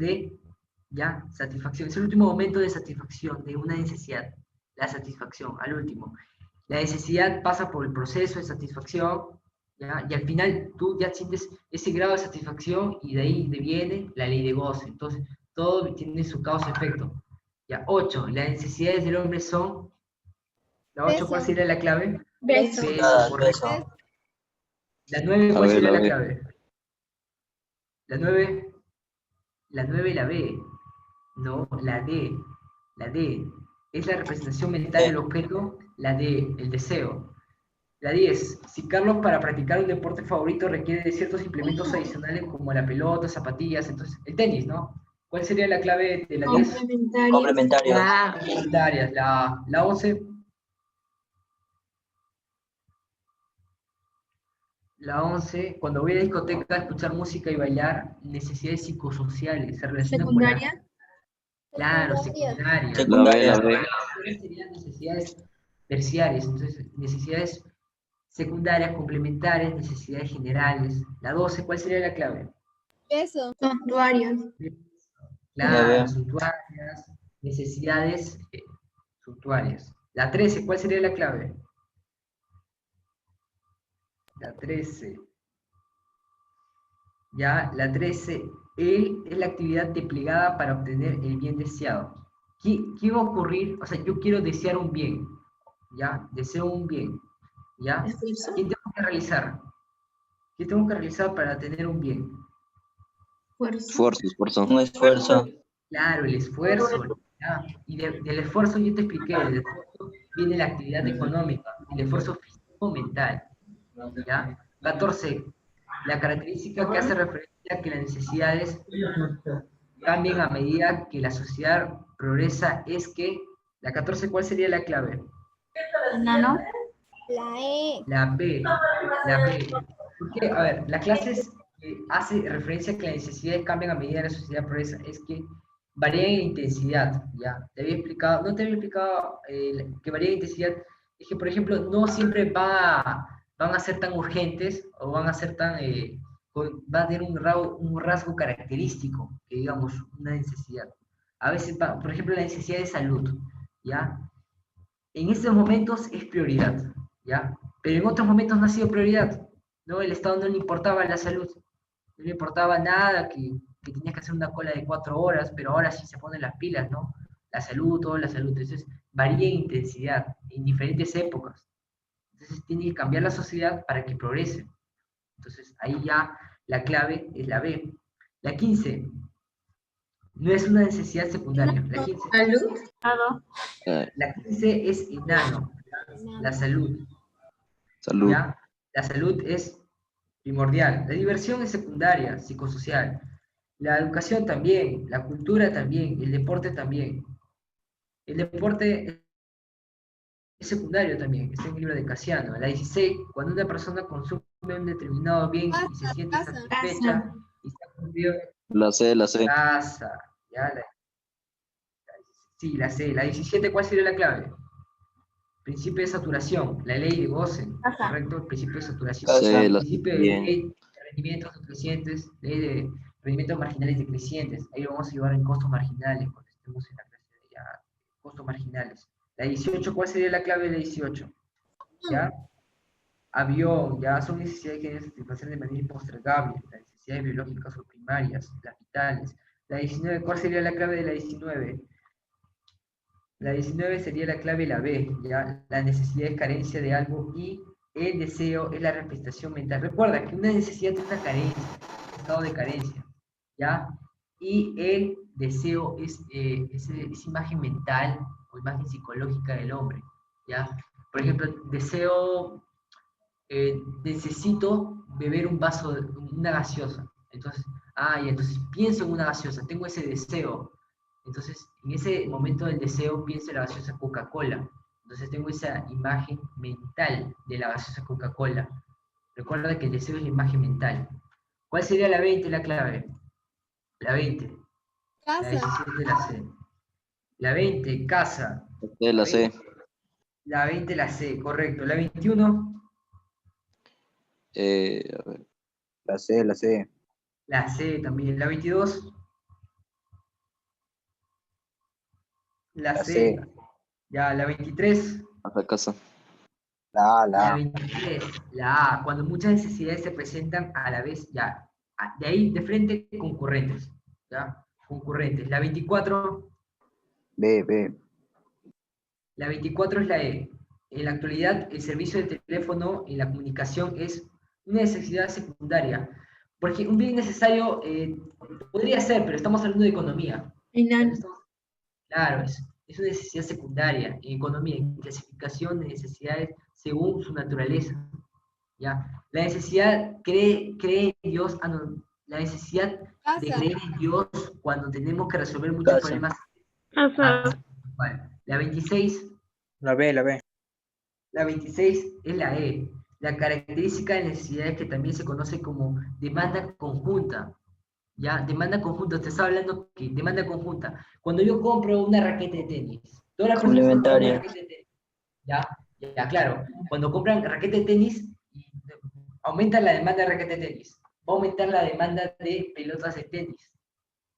¿ya? Satisfacción. Es el último momento de satisfacción de una necesidad. La satisfacción, al último. La necesidad pasa por el proceso de satisfacción, ¿ya? Y al final tú ya sientes ese grado de satisfacción y de ahí viene la ley de goce. Entonces, todo tiene su causa-efecto. Ya, 8. Las necesidades del hombre son... La 8, ¿cuál sería la clave? Beso. Beso, correcto. La 9, ¿cuál sería la clave? La 9, la B. No, la D. La D. Es la representación mental del objeto, la D, el deseo. La 10. Si Carlos para practicar un deporte favorito requiere de ciertos implementos adicionales como la pelota, zapatillas, entonces el tenis, ¿no? ¿Cuál sería la clave de la 10? Complementario. Complementarias. La 11. La 11, cuando voy a la discoteca a escuchar música y bailar, necesidades psicosociales se relacionan con la... Secundaria. Claro, secundarias. Secundaria. Serían necesidades terciarias, entonces necesidades secundarias, complementarias, necesidades generales. La 12, ¿cuál sería la clave? Eso. Suntuarios. Claro, suntuarias, necesidades suntuarias. La 13, ¿cuál sería la clave? La 13. Ya, la 13, es la actividad desplegada para obtener el bien deseado. ¿Qué va a ocurrir? O sea, yo quiero desear un bien, ¿ya? Deseo un bien, ¿ya? Esfuerzo. ¿Qué tengo que realizar? ¿Qué tengo que realizar para tener un bien? Esfuerzo. Un esfuerzo. Claro, el esfuerzo, ¿ya? Y del esfuerzo yo te expliqué, del esfuerzo viene la actividad económica, el esfuerzo físico-mental, ¿ya? 14, la característica que hace referencia a que las necesidades cambian a medida que la sociedad progresa es que, la 14, ¿cuál sería la clave? Enano. La E. La B, la B. Porque, a ver, las clases hace referencia a que las necesidades cambian a medida que la sociedad progresa, es que varían en intensidad, ¿ya? Te había explicado, no te había explicado que varía en intensidad, es que, por ejemplo, no siempre van a ser tan urgentes o van a ser tan, va a tener un rasgo característico, que digamos, una necesidad. A veces, por ejemplo, la necesidad de salud, ¿ya? En estos momentos es prioridad, ¿ya? Pero en otros momentos no ha sido prioridad, ¿no? El Estado no le importaba la salud, no le importaba nada, que tenías que hacer una cola de 4 horas, pero ahora sí se ponen las pilas, ¿no? La salud, toda la salud. Entonces, varía en intensidad, en diferentes épocas. Entonces, tiene que cambiar la sociedad para que progrese. Entonces, ahí ya la clave es la B. La 15, no es una necesidad secundaria. La 15, Salud. la 15 es enano, la salud. Salud. ¿Ya? La salud es primordial. La diversión es secundaria, psicosocial. La educación también, la cultura también, el deporte también. El deporte es secundario también, está en el libro de Casiano. La 16, cuando una persona consume un determinado bien y se siente Casa. satisfecha y se ha cumplido La C. casa. ¿Ya? Sí, la C. La 17, ¿cuál sería la clave? Principio de saturación, la ley de Gosen, Ajá. ¿correcto? El principio de saturación. C, la Principio de bien. ley de rendimientos decrecientes, ley de rendimientos marginales decrecientes. Ahí lo vamos a llevar en costos marginales, cuando estemos en la clase de ya, costos marginales. La 18, ¿cuál sería la clave de la 18? ¿Ya? Avión, ya son necesidades que deben satisfacer de manera impostergable. Las necesidades biológicas o primarias, las vitales. La 19, ¿cuál sería la clave de la 19? La 19 sería la clave la B, ¿ya? La necesidad es carencia de algo y el deseo es la representación mental. Recuerda que una necesidad es una carencia, un estado de carencia, ¿ya? Y el deseo es esa imagen mental o imagen psicológica del hombre, ¿ya? Por ejemplo, deseo, necesito beber un vaso, una gaseosa. Entonces, y entonces pienso en una gaseosa, tengo ese deseo. Entonces, en ese momento del deseo, pienso en la gaseosa Coca-Cola. Entonces, tengo esa imagen mental de la gaseosa Coca-Cola. Recuerda que el deseo es la imagen mental. ¿Cuál sería la 20, la clave? La 20. La Casa. 17, la C. La 20, casa. La C. La 20, la C, correcto. La 21. A ver. La C. La C también. La 22. La C. Ya, la 23. Hasta casa. La 23, la A, cuando muchas necesidades se presentan a la vez, ya, de ahí de frente concurrentes, ¿ya? Concurrentes. La 24, B. la 24 es la E. En la actualidad, el servicio de teléfono y la comunicación es una necesidad secundaria, porque un bien necesario podría ser, pero estamos hablando de economía. Enano. Claro, es una necesidad secundaria en economía, en clasificación de necesidades según su naturaleza. ¿Ya? La necesidad cree en Dios, la necesidad de Casa. creer en Dios cuando tenemos que resolver muchos problemas. Vale. La 26. La B. La 26 es la E. La característica de necesidades que también se conoce como demanda conjunta. ¿Ya? Demanda conjunta, te está hablando que demanda conjunta. Cuando yo compro una raqueta de tenis, todas las personas compran una raqueta de tenis. Ya, claro. Cuando compran raqueta de tenis, aumenta la demanda de raqueta de tenis. Va a aumentar la demanda de pelotas de tenis.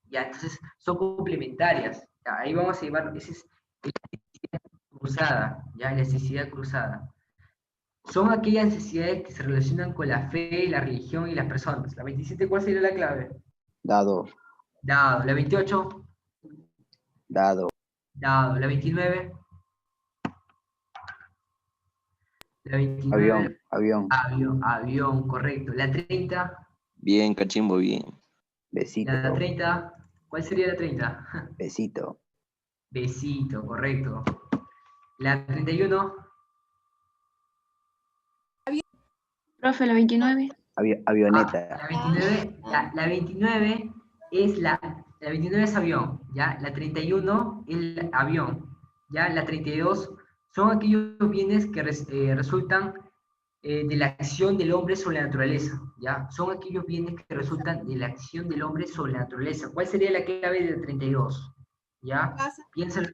Ya, entonces son complementarias. Ya, ahí vamos a llevar, esa es elasticidad cruzada, ya, elasticidad cruzada. Son aquellas necesidades que se relacionan con la fe, la religión y las personas. La 27, ¿cuál sería la clave? Dado. Dado. La 28, Dado. dado. La 29, la 29, Avión. Avión. avión, avión, correcto. La 30, Bien, cachimbo, bien. Besito. la 30, ¿cuál sería la 30? Besito. Besito, correcto. La 31, Profe, la 29. Avioneta. la 29, la 29 es la 29 es avión, ¿ya? La 31 es el avión, ¿ya? La 32 son aquellos bienes que resultan de la acción del hombre sobre la naturaleza, ¿ya? Son aquellos bienes que resultan de la acción del hombre sobre la naturaleza. ¿Cuál sería la clave de la 32? ¿Ya? Casa. Piénsalo,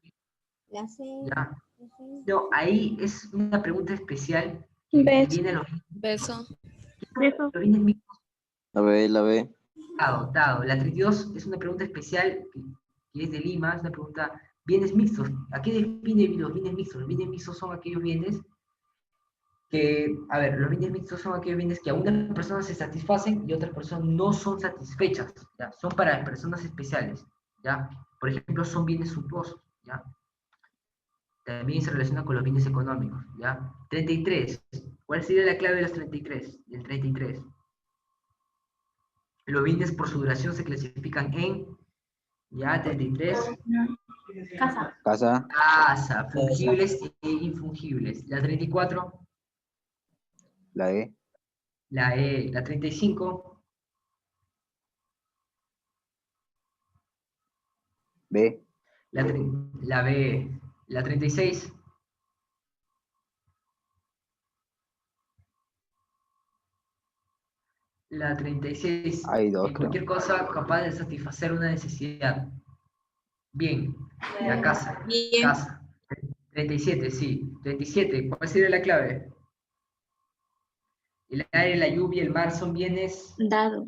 La C. ¿ya? La C. No, ahí es una pregunta especial que Beso. viene a Beso. los bienes mixtos. La B. Dado. La 32 es una pregunta especial que es de Lima, es una pregunta, bienes mixtos. ¿A qué define los bienes mixtos? Los bienes mixtos son aquellos bienes que, a ver, los bienes mixtos son aquellos bienes que a unas personas se satisfacen y otras personas no son satisfechas, ¿ya? Son para personas especiales, ¿ya? Por ejemplo, son bienes suntuosos, ¿ya? También se relaciona con los bienes económicos, ¿ya? 33. ¿Cuál sería la clave de los 33? Del 33. Los bienes por su duración se clasifican en, ya, 33. Casa. Casa. Casa, fungibles e infungibles. La 34, La E. la E. La 35, B. la B. La 36, la 36. Hay dos, creo. Cualquier cosa capaz de satisfacer una necesidad. Bien, la casa. Bien. Casa. 37, sí. 37, ¿cuál sería la clave? El aire, la lluvia, el mar son bienes Dado.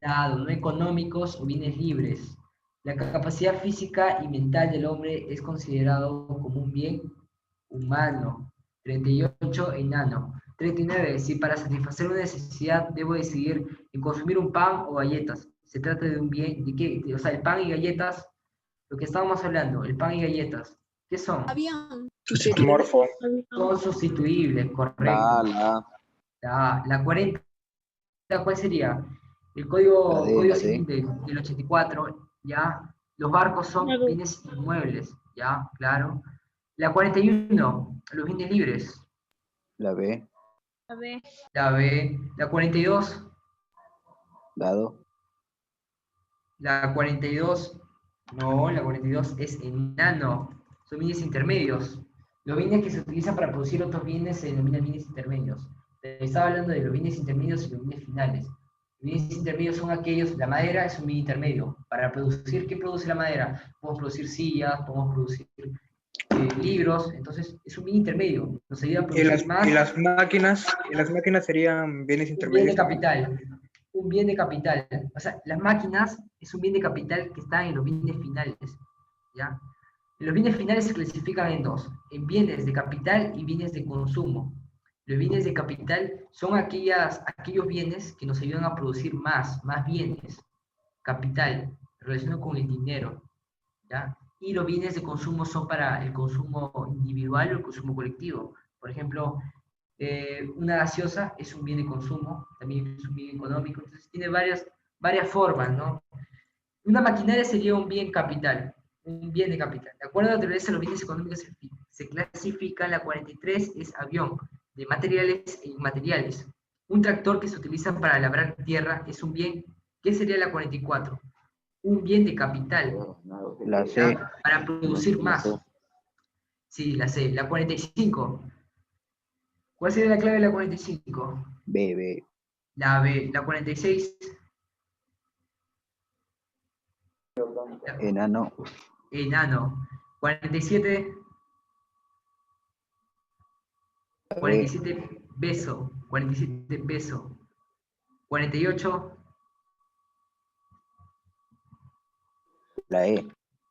dados, no económicos o bienes libres. La capacidad física y mental del hombre es considerado como un bien humano. 38, enano. 39, si para satisfacer una necesidad debo decidir en consumir un pan o galletas. Se trata de un bien, ¿de qué? O sea, el pan y galletas, lo que estábamos hablando, el pan y galletas, ¿qué son? Avión. Morfo. Son sustituibles, correcto. La 40, ¿cuál sería? El código, La D, código la D. civil del 84, ¿ya? Los barcos son bienes inmuebles, ¿ya? Claro. La 41, los bienes libres. La B. A ver. La B. La 42, Dado. la 42, no, la 42 es enano. Son bienes intermedios. Los bienes que se utilizan para producir otros bienes se denominan bienes intermedios. Estaba hablando de los bienes intermedios y los bienes finales. Los bienes intermedios son aquellos, la madera es un bien intermedio. Para producir, ¿qué produce la madera? Podemos producir sillas, podemos producir libros, entonces es un bien intermedio. Nos ayuda a Y producir más. y las máquinas serían bienes Un bien de intermedios. capital. Un bien de capital. O sea, las máquinas es un bien de capital que está en los bienes finales. ¿Ya? Los bienes finales se clasifican en dos, en bienes de capital y bienes de consumo. Los bienes de capital son aquellos bienes que nos ayudan a producir más bienes. Capital, relacionado con el dinero. ¿Ya? Y los bienes de consumo son para el consumo individual o el consumo colectivo. Por ejemplo, una gaseosa es un bien de consumo, también es un bien económico, entonces tiene varias formas, ¿no? Una maquinaria sería un bien capital, un bien de capital. De acuerdo a la naturaleza, los bienes económicos se clasifican, la 43 es avión, de materiales e inmateriales. Un tractor que se utiliza para labrar tierra es un bien, ¿qué sería la 44? Un bien de capital. La C. ¿Ya? Para producir más. C. Sí, la C. La 45. ¿Cuál sería la clave de la 45? B. La B. La 46. Enano. Enano. 47. 47, beso. 47, beso. 48. La E.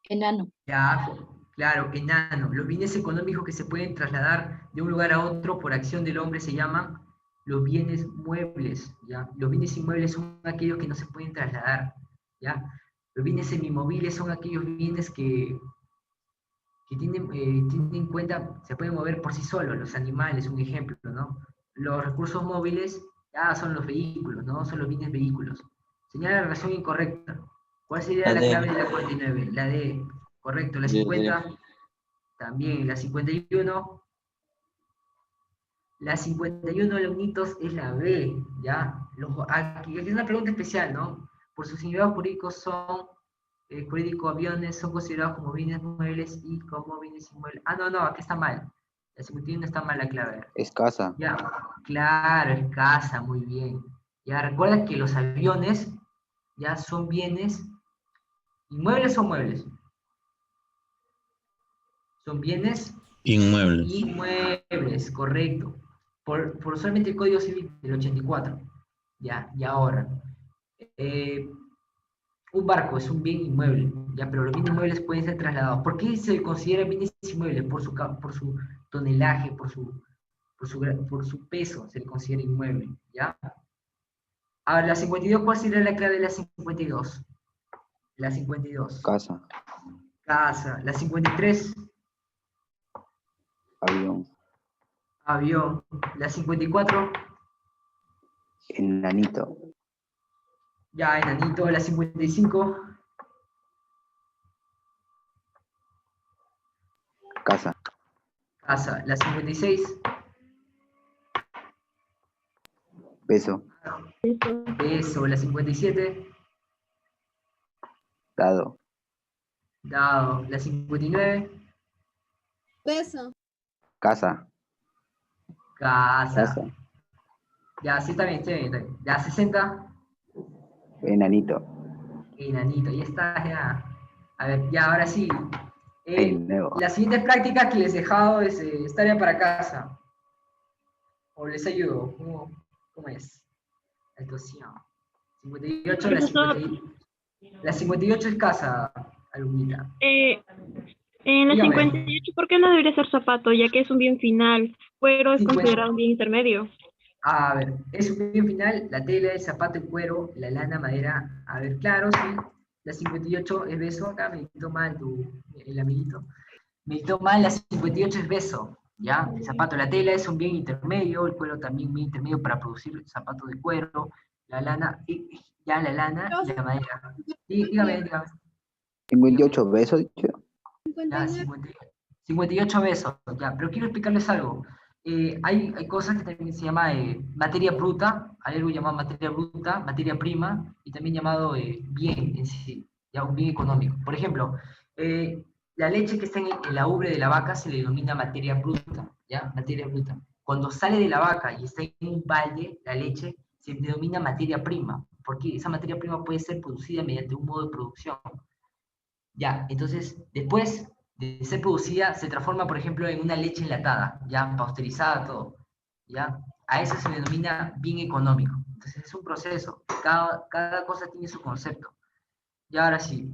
Enano. Ya, claro, enano. Los bienes económicos que se pueden trasladar de un lugar a otro por acción del hombre se llaman los bienes muebles, ¿ya? Los bienes inmuebles son aquellos que no se pueden trasladar, ¿ya? Los bienes semimoviles son aquellos bienes que tienen en cuenta, se pueden mover por sí solos, los animales, un ejemplo, ¿no? Los recursos móviles ya son los vehículos, ¿no? Son los bienes vehículos. Señala la relación incorrecta. ¿Cuál sería la clave de la 49? La D, correcto. La 50, también. La 51, la 51, alumnitos, es la B, ¿ya? Aquí es una pregunta especial, ¿no? Por sus significados jurídicos son, jurídico aviones, son considerados como bienes muebles y como bienes inmuebles. Ah, no, aquí está mal. La 51 está mal la clave. Es casa. Ya, claro, es casa, muy bien. Ya, recuerda que los aviones ya son bienes inmuebles o muebles. Son bienes Inmuebles. inmuebles, correcto. Por solamente el Código Civil del 84. Ya, y ahora. Un barco es un bien inmueble, ya, pero los bienes inmuebles pueden ser trasladados. ¿Por qué se considera bienes inmuebles? Por su tonelaje, por su peso se le considera inmueble, ¿ya? Ahora, la 52, ¿cuál sería la clave de la 52? La 52. Casa. Casa. La 53. Avión. Avión. La 54. Enanito. Ya, enanito. La 55. Casa. Casa. La 56. Peso. Peso. La 57. Dado. Dado. La 59. Peso. Casa. Casa. Casa. Ya, sí, está bien, está bien, está bien. Ya, 60. Enanito. Enanito, ya está, ya. A ver, ya, ahora sí. Nuevo. La siguiente práctica que les he dejado es tarea para casa. O les ayudo. ¿Cómo es? La actuación. 58, la 58 es casa, alumnita. En la Dígame. 58, ¿por qué no debería ser zapato, ya que es un bien final? Cuero es 50. considerado un bien intermedio. A ver, es un bien final, la tela, el zapato, el cuero, la lana, madera. A ver, claro, sí. La 58 es beso, acá me dictó mal el amiguito. Me dictó mal, la 58 es beso, ¿ya? El zapato, la tela es un bien intermedio, el cuero también bien intermedio para producir zapatos de cuero, la lana, ya la lana y la madera. Dígame. 58 besos, dicho. Ya, 58 besos, ya, pero quiero explicarles algo. Hay cosas que también se llama materia bruta, hay algo llamado materia bruta, materia prima, y también llamado bien en sí, ya un bien económico. Por ejemplo, la leche que está en la ubre de la vaca se le denomina materia bruta, ¿ya? Materia bruta. Cuando sale de la vaca y está en un balde, la leche se denomina materia prima, porque esa materia prima puede ser producida mediante un modo de producción. Ya, entonces, después de ser producida, se transforma, por ejemplo, en una leche enlatada, ya, pasteurizada, todo, ya. A eso se denomina bien económico. Entonces, es un proceso. Cada cosa tiene su concepto. Y ahora sí.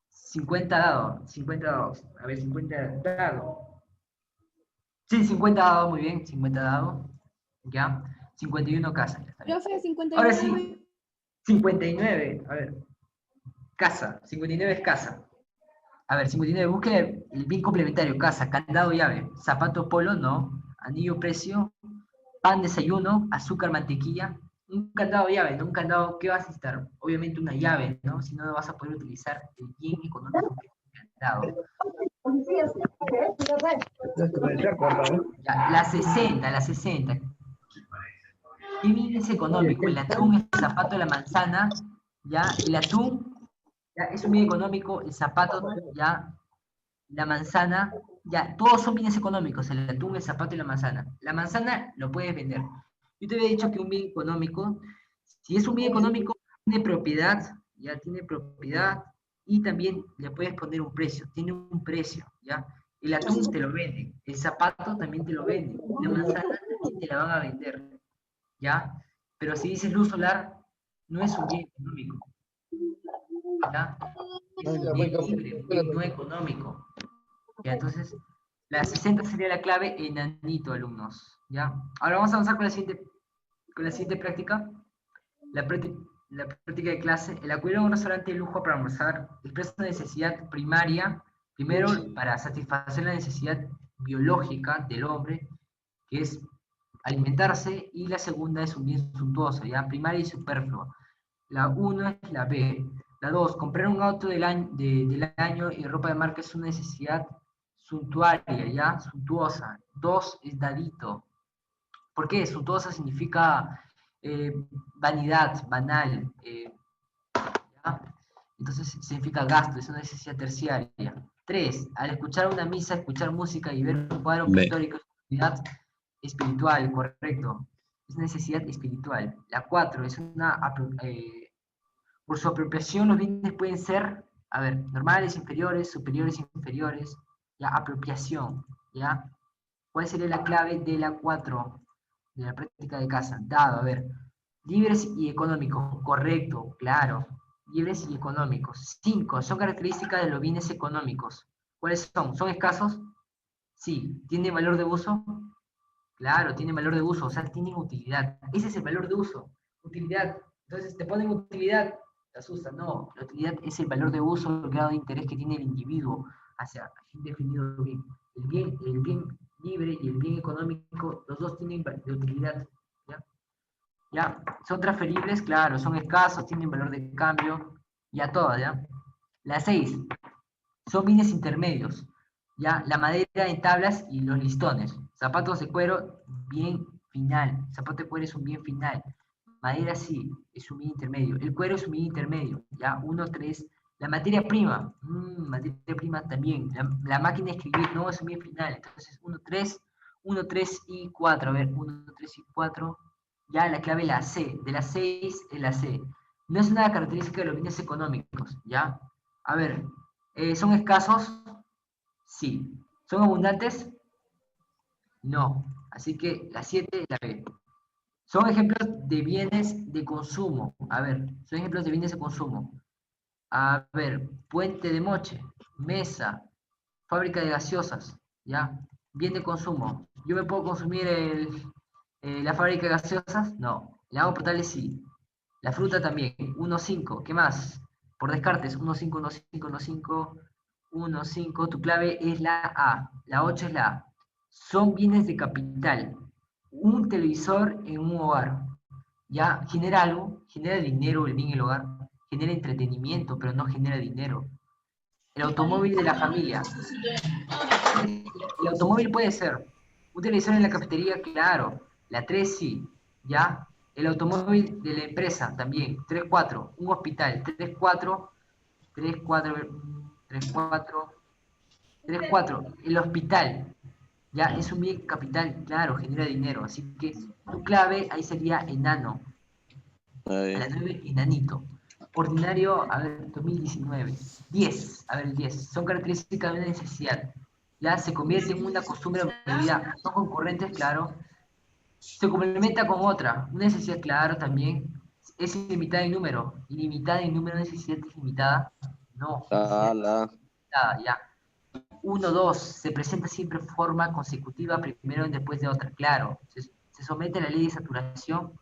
50 dados. 50 dados. A ver, 50 dados. Sí, 50 dados, muy bien. 50 dados. Ya. 51 casas. Profe, 59. Ahora sí. 59, a ver, casa, 59 es casa. A ver, 59, busque el bien complementario, casa, candado, llave, zapato, polo, no, anillo, precio, pan, desayuno, azúcar, mantequilla, un candado, llave, ¿no? Un candado, ¿qué vas a necesitar? Obviamente una llave, ¿no? Si no, no vas a poder utilizar el bien económico que es un candado. Ya, la 60. ¿Qué bien es económico? El atún, el zapato, la manzana, ya, el atún, ya, es un bien económico, el zapato, ya, la manzana, ya, todos son bienes económicos, el atún, el zapato y la manzana. La manzana lo puedes vender. Yo te había dicho que un bien económico, si es un bien económico, tiene propiedad, ya tiene propiedad, y también le puedes poner un precio, tiene un precio, ya. El atún te lo venden, el zapato también te lo venden, la manzana también te la van a vender. ¿Ya? Pero si dices luz solar, no es un bien económico. ¿ya? Es un bien libre, un bien no económico. Ya, entonces, la 60 sería la clave enanito, alumnos. ¿Ya? Ahora vamos a avanzar con la siguiente práctica. La práctica de clase. El acudir a un restaurante de lujo para almorzar expresa una necesidad primaria, primero para satisfacer la necesidad biológica del hombre, que es alimentarse, y la segunda es un bien suntuoso, ya primaria y superflua. La 1 es la B. La 2, comprar un auto del año y ropa de marca es una necesidad suntuaria, ya suntuosa. 2 es dadito. ¿Por qué? Suntuosa significa vanidad, banal. ¿Ya? Entonces significa gasto, es una necesidad terciaria. 3, al escuchar una misa, escuchar música y ver un cuadro pictórico es una necesidad espiritual, correcto. Es necesidad espiritual. La 4 es por su apropiación los bienes pueden ser, a ver, normales, inferiores, superiores, inferiores, ya, apropiación, ya. ¿Cuál sería la clave de la 4, de la práctica de casa? Dado, a ver, libres y económicos, correcto, claro, libres y económicos. 5, son características de los bienes económicos. ¿Cuáles son? ¿Son escasos? Sí. ¿Tienen valor de uso? Claro, tienen valor de uso, o sea, tienen utilidad. Ese es el valor de uso, utilidad. Entonces, te ponen utilidad, te asusta. No, la utilidad es el valor de uso, el grado de interés que tiene el individuo hacia un definido bien. El bien libre y el bien económico, los dos tienen de utilidad. ¿Ya? ¿Ya? ¿Son transferibles? Claro, son escasos, tienen valor de cambio, ya todas, ¿ya? La 6, son bienes intermedios. ¿Ya? La madera en tablas y los listones. Zapatos de cuero, bien final. Zapato de cuero es un bien final. Madera sí, es un bien intermedio. El cuero es un bien intermedio. ¿Ya? 1, 3. La materia prima. Materia prima también. La máquina de escribir, no, es un bien final. Entonces, 1, 3. 1, 3 y 4. A ver, 1, 3 y 4. Ya la clave la C. De las 6 es la C. No es una característica de los bienes económicos. ¿Ya? A ver, ¿son escasos? Sí. ¿Son abundantes? No. Así que la 7 la B. Son ejemplos de bienes de consumo. A ver, son ejemplos de bienes de consumo. A ver, puente de moche, mesa, fábrica de gaseosas, ¿ya? Bien de consumo. ¿Yo me puedo consumir la fábrica de gaseosas? No. El agua potable sí. La fruta también. 1, 5. ¿Qué más? Por descartes. 1, 5, 1, 5, 1, 5. 1, 5, tu clave es la A, la 8 es la A. Son bienes de capital. Un televisor en un hogar, ya genera algo, genera dinero el bien en el hogar, genera entretenimiento, pero no genera dinero. El automóvil de la familia. El automóvil puede ser. Un televisor en la cafetería, claro. La 3 sí, ya. El automóvil de la empresa también. 3, 4. Un hospital. 3, 4. 3, 4. 3, 4, 3, 4, el hospital, ya es un bien capital, claro, genera dinero, así que tu clave ahí sería enano, a la 9, enanito, ordinario, a ver, 2019, 10, a ver, el 10, son características de una necesidad, ya se convierte en una costumbre o actividad, son concurrentes, claro, se complementa con otra, una necesidad, claro, también, es ilimitada en número, necesidad ilimitada, no, ya. 1, 2, se presenta siempre en forma consecutiva, primero y después de otra, claro. Se somete a la ley de saturación,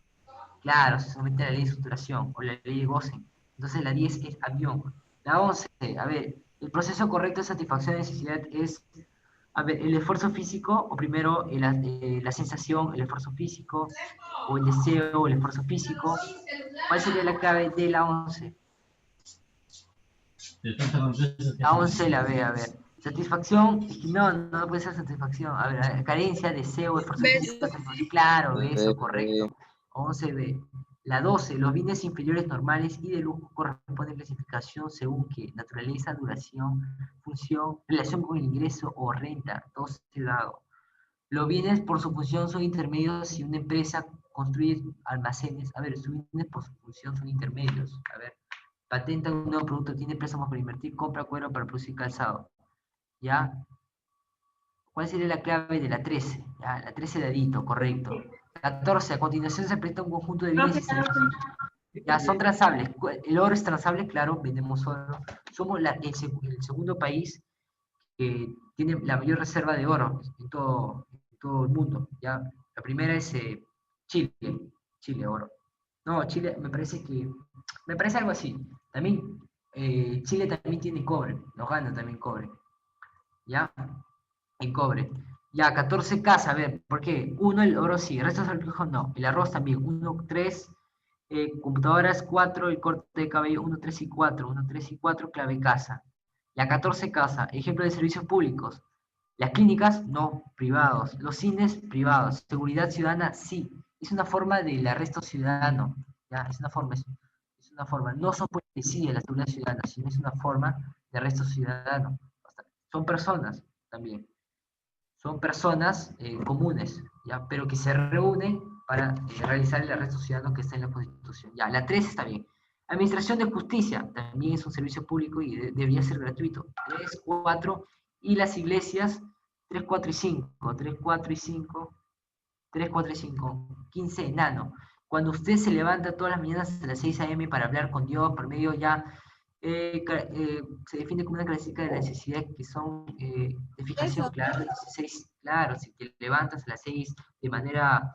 claro, se somete a la ley de saturación, o la ley de Gosen. Entonces la 10 es avión. La 11, a ver, el proceso correcto de satisfacción de necesidad es, a ver, el esfuerzo físico, o primero la sensación, el esfuerzo físico, o el deseo, el esfuerzo físico. ¿Cuál sería la clave de la 11? La 11 la B, a ver. Satisfacción, no puede ser satisfacción. A ver, carencia, deseo, esfuerzo físico, claro, eso, correcto. 11B. La 12, los bienes inferiores normales y de lujo corresponde a clasificación según que naturaleza, duración, función, relación con el ingreso o renta, 12 dado. Los bienes por su función son intermedios si una empresa construye almacenes. A ver, sus bienes por su función son intermedios. A ver, patenta un nuevo producto, tiene préstamos para invertir, compra cuero para producir calzado. ¿Ya? ¿Cuál sería la clave de la 13? ¿Ya? La 13 dadito, correcto. 14, a continuación se presenta un conjunto de bienes y servicios. Ya, son transables. El oro es transable, claro, vendemos oro. Somos el segundo país que tiene la mayor reserva de oro en todo el mundo. ¿Ya? La primera es Chile, Chile, oro. No, Chile, me parece algo así. También, Chile también tiene cobre, nos gana también cobre. ¿Ya? En cobre. Ya, 14 casas, a ver, ¿por qué? Uno, el oro sí, el resto del reflejo no. El arroz también, 1, 3, computadoras 4, el corte de cabello 1, 3 y 4, 1, 3 y 4, clave casa. La 14 casa, ejemplo de servicios públicos. Las clínicas, no, privados. Los cines, privados. Seguridad ciudadana, sí. Es una forma del arresto ciudadano. Ya, es una forma, es una forma. No son policías la seguridad ciudadana, sino es una forma de arresto ciudadano. Son personas también. Son personas comunes, ¿ya? Pero que se reúnen para realizar el arresto ciudadano que está en la Constitución. Ya, la 3 está bien. Administración de justicia también es un servicio público y debería ser gratuito. 3, 4, y las iglesias 3, 4 y 5. 3, 4 y 5. 3, 4 y 5. 15, enano. Cuando usted se levanta todas las mañanas a las 6 a.m. para hablar con Dios por medio ya se define como una característica de la necesidad que son de fijación, Eso. claro, 16, claro, si te levantas a las 6 de manera,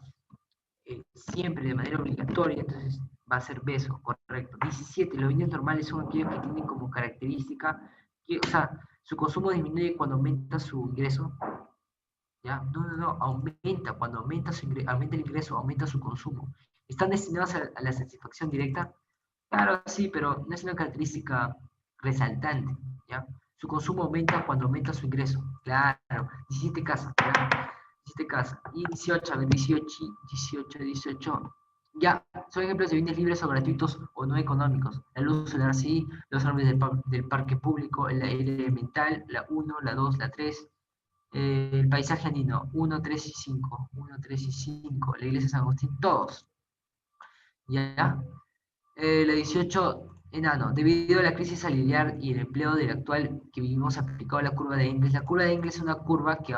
siempre de manera obligatoria, entonces va a ser beso, correcto. 17, los bienes normales son aquellos que tienen como característica, que, o sea, su consumo disminuye cuando aumenta su ingreso, ¿ya? No, aumenta, cuando aumenta, aumenta el ingreso, aumenta su consumo. ¿Están destinados a la satisfacción directa? Claro, sí, pero no es una característica resaltante, ¿ya? Su consumo aumenta cuando aumenta su ingreso. Claro, 17 casas, claro, 17 casas. Y 18, a ver, 18. Ya, son ejemplos de bienes libres o gratuitos o no económicos. La luz solar, sí, los árboles del parque público, el aire elemental, la 1, la 2, la 3. El paisaje andino, 1, 3 y 5. 1, 3 y 5. La iglesia de San Agustín, todos. ¿Ya? La 18, enano. Debido a la crisis salarial y el empleo del actual que vivimos aplicado a la curva de Engels. La curva de Engels es una curva que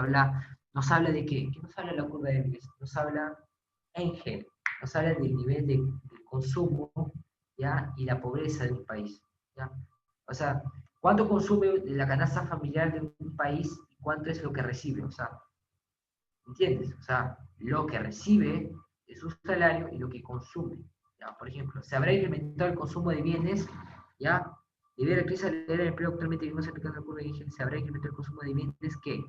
nos habla de qué? ¿Qué nos habla la curva de Engels? Nos habla Engels, nos habla del nivel de consumo, ¿ya? Y la pobreza de un país, ¿ya? O sea, ¿cuánto consume la canasta familiar de un país y cuánto es lo que recibe? O sea, ¿entiendes? O sea, lo que recibe de su salario y lo que consume. ¿Ya? Por ejemplo, se habrá incrementado el consumo de bienes, ¿ya? Debido a la crisis salarial del empleo actualmente vivimos aplicando la curva de Engels, se habrá incrementado el consumo de bienes que,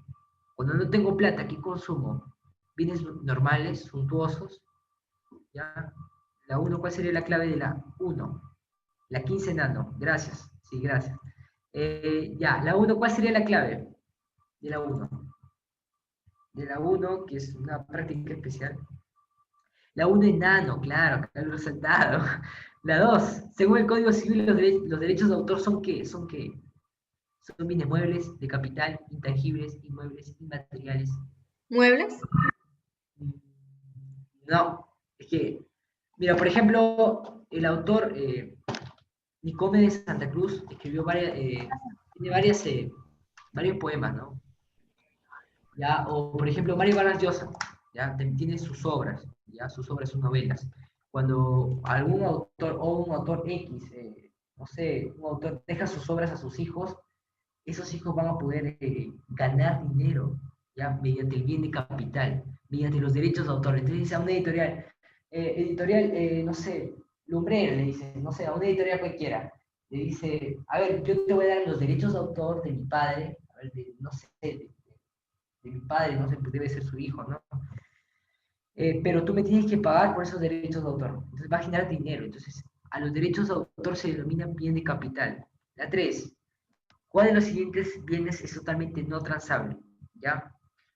cuando no tengo plata, ¿qué consumo? Bienes normales, suntuosos, ¿ya? La 1, ¿cuál sería la clave de la 1? La 15, enano, gracias, sí, gracias. Ya, la 1, ¿cuál sería la clave de la 1? De la 1, que es una práctica especial. La 1, enano, claro, acá lo he resaltado. La 2, según el Código Civil, los derechos de autor son ¿qué? Son bienes muebles, de capital, intangibles, inmuebles, inmateriales. ¿Muebles? No, es que, mira, por ejemplo, el autor Nicome de Santa Cruz escribió tiene varios poemas, ¿no? ¿Ya? O, por ejemplo, Mario Vargas Llosa, ¿ya? Tiene sus obras, ¿ya? Sus obras, sus novelas. Cuando algún autor o un autor X, no sé, un autor deja sus obras a sus hijos, esos hijos van a poder ganar dinero, ¿ya? Mediante el bien de capital, mediante los derechos de autor. Entonces dice a una editorial, no sé, Lumbrera, le dice, no sé, a una editorial cualquiera, le dice, a ver, yo te voy a dar los derechos de autor de mi padre, a ver, no sé, de mi padre, no sé, pues debe ser su hijo, ¿no? Pero tú me tienes que pagar por esos derechos de autor. Entonces va a generar dinero. Entonces, a los derechos de autor se denominan bien de capital. La 3. ¿Cuál de los siguientes bienes es totalmente no transable? ¿Ya?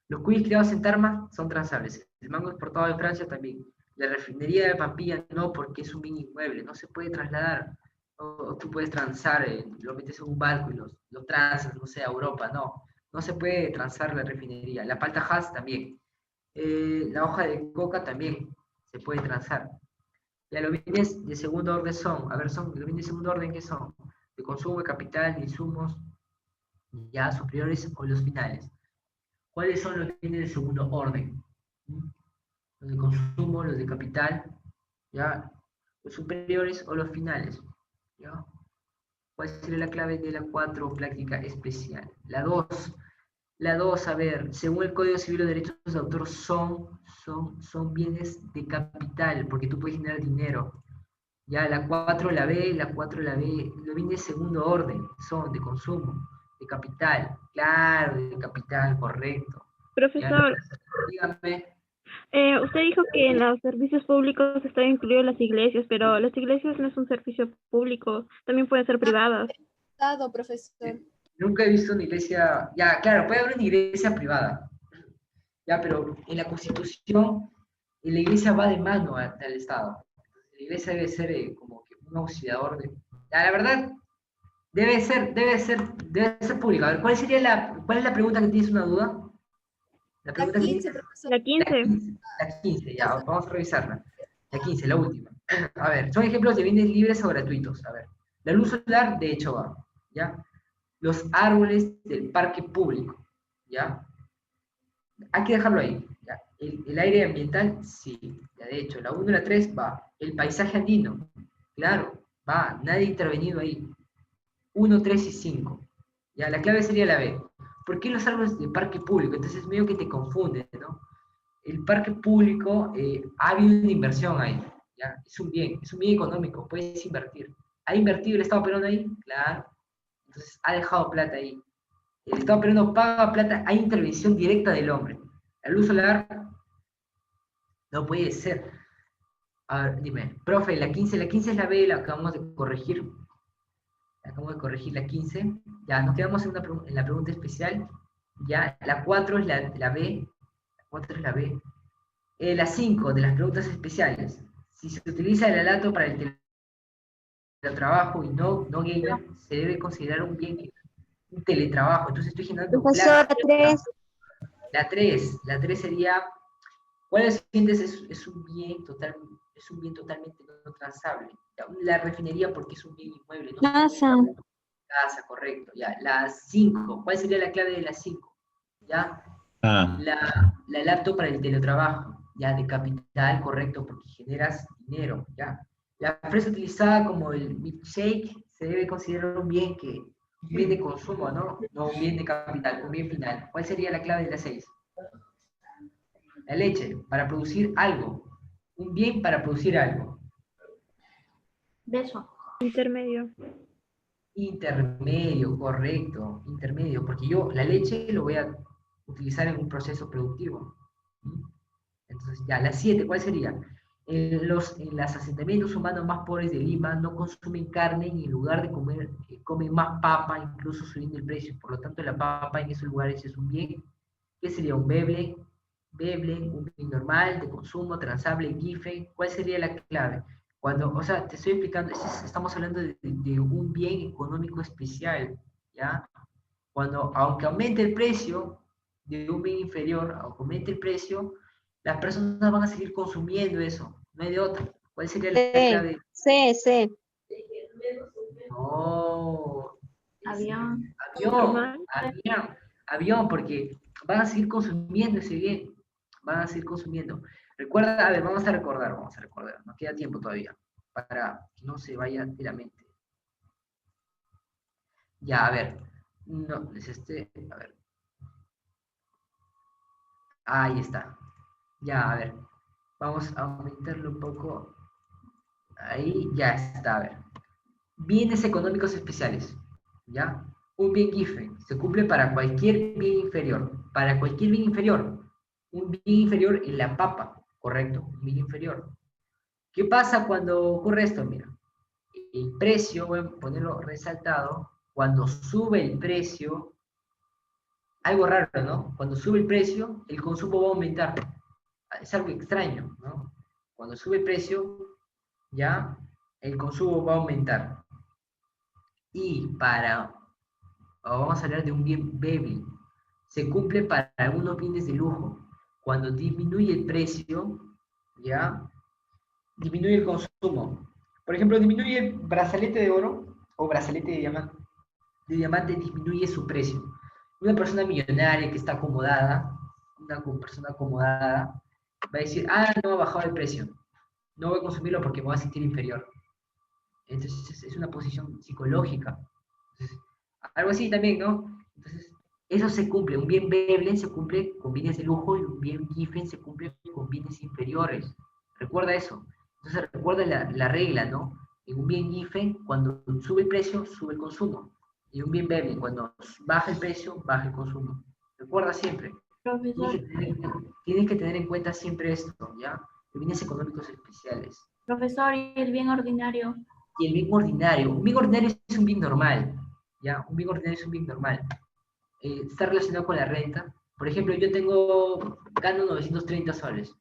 Los cuyos creados en Tarma son transables. El mango exportado de Francia también. La refinería de Pampilla no, porque es un bien inmueble. No se puede trasladar. O tú puedes transar, lo metes en un barco y lo transas, no sé, a Europa. No. No se puede transar la refinería. La palta Hass también. La hoja de coca también se puede transar. Ya los bienes de segundo orden son, a ver, los bienes de segundo orden, ¿qué son? De consumo de capital, de insumos, ya superiores o los finales. ¿Cuáles son los bienes de segundo orden? Los de consumo, los de capital, ya los superiores o los finales. ¿Ya? ¿Cuál sería la clave de la 4, práctica especial? La 2, a ver, según el Código Civil, los derechos de autor son bienes de capital, porque tú puedes generar dinero. Ya la 4 la B, lo viene de segundo orden, son de consumo, de capital, claro, de capital, correcto. Profesor, Dígame. usted dijo que en los servicios públicos están incluidos las iglesias, pero las iglesias no es un servicio público, también pueden ser privadas. Dado, profesor. Nunca he visto una iglesia, ya, claro, puede haber una iglesia privada, ya, pero en la Constitución, la iglesia va de mano al Estado. La iglesia debe ser como que un auxiliador de... Ya, la verdad, debe ser pública. A ver, ¿cuál es la pregunta que tienes una duda? La La pregunta que 15, tienes- profesor. La 15. La 15, ya, vamos a revisarla. La 15, la última. A ver, son ejemplos de bienes libres o gratuitos. A ver, la luz solar, de hecho, va, ¿ya? Los árboles del parque público, ¿ya? Hay que dejarlo ahí, ¿ya? El aire ambiental, sí, ya de hecho, la 1 y la 3 va. El paisaje andino, claro, va, nadie ha intervenido ahí. 1, 3 y 5. Ya, la clave sería la B. ¿Por qué los árboles del parque público? Entonces medio que te confunde, ¿no? El parque público, ha habido una inversión ahí, ¿ya? Es un bien económico, puedes invertir. ¿Ha invertido el Estado peruano ahí? Claro. Entonces ha dejado plata ahí. El Estado peruano paga plata, hay intervención directa del hombre. La luz solar no puede ser. A ver, dime, profe, la 15 es la B, la acabamos de corregir. Acabamos de corregir la 15. Ya, nos quedamos en la pregunta especial. Ya, la 4 es la B. La 4 es la B. La 5 de las preguntas especiales. Si se utiliza el alato para el teletrabajo y no gamer, se debe considerar un bien, un teletrabajo. Entonces estoy generando Profesor, plata. 3. La 3 sería, ¿cuál de los siguientes es un bien totalmente no transable? La refinería porque es un bien inmueble. No Casa. Casa, correcto. Ya. La 5, ¿cuál sería la clave de la 5? ¿Ya? La laptop para el teletrabajo, ya, de capital, correcto, porque generas dinero, ya. La fresa utilizada como el milkshake se debe considerar un bien de consumo, ¿no? No un bien de capital, un bien final. ¿Cuál sería la clave de la 6? La leche, para producir algo. Un bien para producir algo. Beso. Intermedio. Intermedio, correcto, intermedio, porque yo la leche lo voy a utilizar en un proceso productivo. ¿Mm? Entonces, ya, la 7, ¿cuál sería? En los asentamientos humanos más pobres de Lima no consumen carne y en lugar de comer, comen más papa, incluso subiendo el precio. Por lo tanto, la papa en esos lugares es un bien. ¿Qué sería? Un beble, un bien normal, de consumo, transable, GIFE. ¿Cuál sería la clave? Cuando, o sea, te estoy explicando, estamos hablando de un bien económico especial, ¿ya? Cuando, aunque aumente el precio de un bien inferior, aunque aumente el precio, las personas van a seguir consumiendo eso, no hay de otra. ¿Cuál sería la clave? C. No. Avión. Avión, porque van a seguir consumiendo ese bien, van a seguir consumiendo. Recuerda, a ver, vamos a recordar, nos queda tiempo todavía, para que no se vaya de la mente. Ya, a ver, no, es a ver. Ahí está. Ya, a ver, vamos a aumentarlo un poco. Ahí, ya está, a ver. Bienes económicos especiales, ¿ya? Un bien GIFE se cumple para cualquier bien inferior. Para cualquier bien inferior. Un bien inferior en la papa, correcto, un bien inferior. ¿Qué pasa cuando ocurre esto? Mira, el precio, voy a ponerlo resaltado, cuando sube el precio, algo raro, ¿no? Cuando sube el precio, el consumo va a aumentar. Es algo extraño, ¿no? Cuando sube el precio, ya, el consumo va a aumentar. Y vamos a hablar de un bien baby, se cumple para algunos bienes de lujo. Cuando disminuye el precio, ya, disminuye el consumo. Por ejemplo, disminuye el brazalete de oro o brazalete de diamante disminuye su precio. Una persona millonaria que está acomodada, una persona acomodada, va a decir, no ha bajado el precio. no voy a consumirlo porque me voy a sentir inferior. Entonces es una posición psicológica. Entonces, algo así también, ¿no? Entonces, eso se cumple. Un bien Veblen se cumple con bienes de lujo y un bien Giffen se cumple con bienes inferiores. Recuerda eso. Entonces, recuerda la regla, ¿no? En un bien Giffen, cuando sube el precio, sube el consumo. Y un bien Veblen, cuando baja el precio, baja el consumo. Recuerda siempre. Profesor, Tienes que tener en cuenta siempre esto, ¿ya? Los bienes económicos especiales. profesor, y el bien ordinario. Y el bien ordinario. Un bien ordinario es un bien normal, ¿ya? Un bien ordinario es un bien normal. Está relacionado con la renta. Por ejemplo, yo gano 930 soles.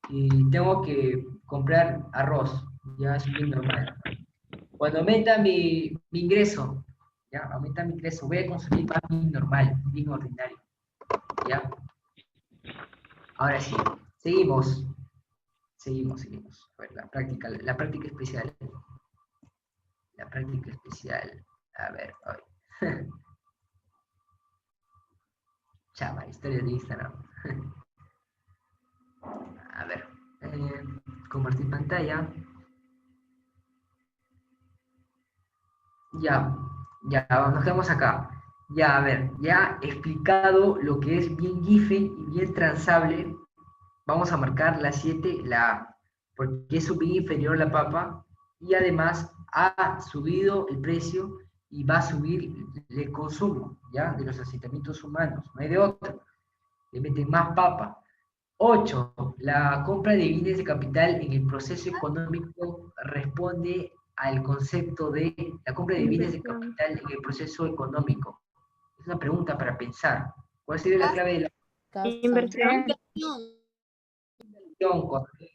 Y tengo que comprar arroz, ya es un bien normal. Cuando aumenta mi ingreso, ya, aumenta mi ingreso, voy a consumir más bien normal, bien ordinario, ya. Ahora sí, seguimos. A ver, la práctica especial. La práctica especial. A ver, hoy. Chama, historias de Instagram. A ver, compartir pantalla. Ya, nos quedamos acá. Ya, a ver, ya explicado lo que es bien Giffen y bien transable, vamos a marcar la 7, la A, porque es un bien inferior a la papa, y además ha subido el precio y va a subir el consumo, ¿ya? De los asentamientos humanos, no hay de otro. Le meten más papa. 8. La compra de bienes de capital en el proceso económico responde al concepto de la compra de bienes de capital en el proceso económico. Es una pregunta para pensar. ¿Cuál sería la clave de la Inversión. inversión? Correcto.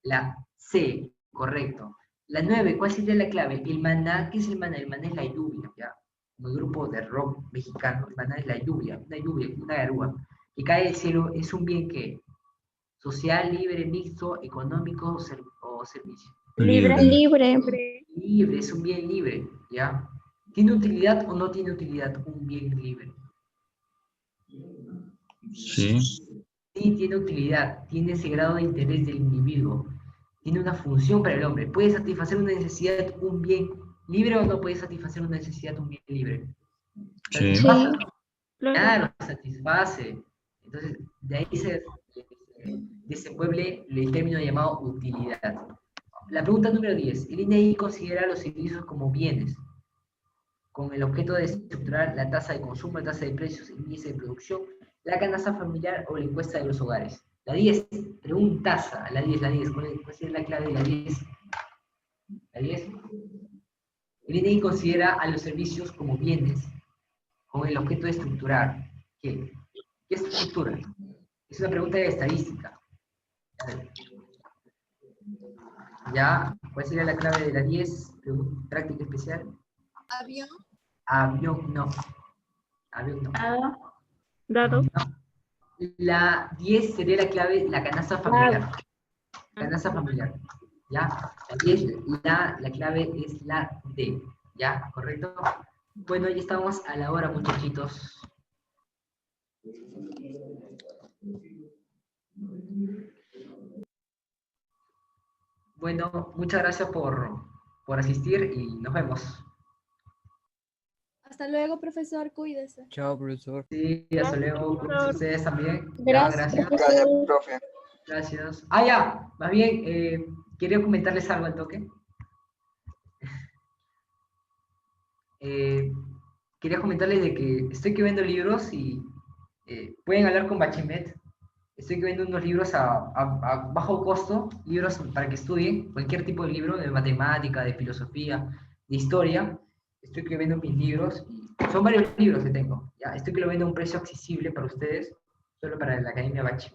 La C, correcto. La 9, ¿cuál sería la clave? El maná, ¿qué es el maná? El maná es la lluvia, ¿ya? Como el grupo de rock mexicano, el maná es la lluvia, una garúa, que cae del cielo, es un bien que social, libre, mixto, económico o servicio. Libre. Libre, es un bien libre, ¿ya? ¿Tiene utilidad o no tiene utilidad un bien libre? Sí. Sí, tiene utilidad, tiene ese grado de interés del individuo, tiene una función para el hombre. ¿Puede satisfacer una necesidad un bien libre o no puede satisfacer una necesidad un bien libre? Sí. ¿Satisface? Claro. Claro, satisface. Entonces, de ahí se desenvuelve el término llamado utilidad. La pregunta número 10. El INEI considera los servicios como bienes, con el objeto de estructurar la tasa de consumo, la tasa de precios, el índice de producción, la canasta familiar o la encuesta de los hogares. La 10, preguntaza, la 10, ¿cuál es la clave de la 10? La 10. El INEI considera a los servicios como bienes, con el objeto de estructurar. ¿Qué estructura? Es una pregunta de estadística. ¿Ya? ¿Cuál sería la clave de la 10? Práctica especial. Avión. Avión, no. Avión, no. Dado. No. La 10 sería la clave, la canasta familiar. Canasta familiar. ¿Ya? La 10, la clave es la D. ¿Ya? ¿Correcto? Bueno, ya estamos a la hora, muchachitos. Bueno, muchas gracias por asistir y nos vemos. Hasta luego, profesor. Cuídese. Chao, profesor. Sí, hasta luego. Profesor. Ustedes también. Gracias, Ya, gracias. Gracias, profe. Gracias. Ah, ya. Más bien, quería comentarles algo al toque. Quería comentarles de que estoy escribiendo libros y pueden hablar con Bachimet. Estoy escribiendo unos libros a bajo costo, libros para que estudien, cualquier tipo de libro, de matemática, de filosofía, de historia. Estoy escribiendo mis libros, y son varios libros que tengo. ¿Ya? Estoy escribiendo a un precio accesible para ustedes, solo para la Academia Bachimet.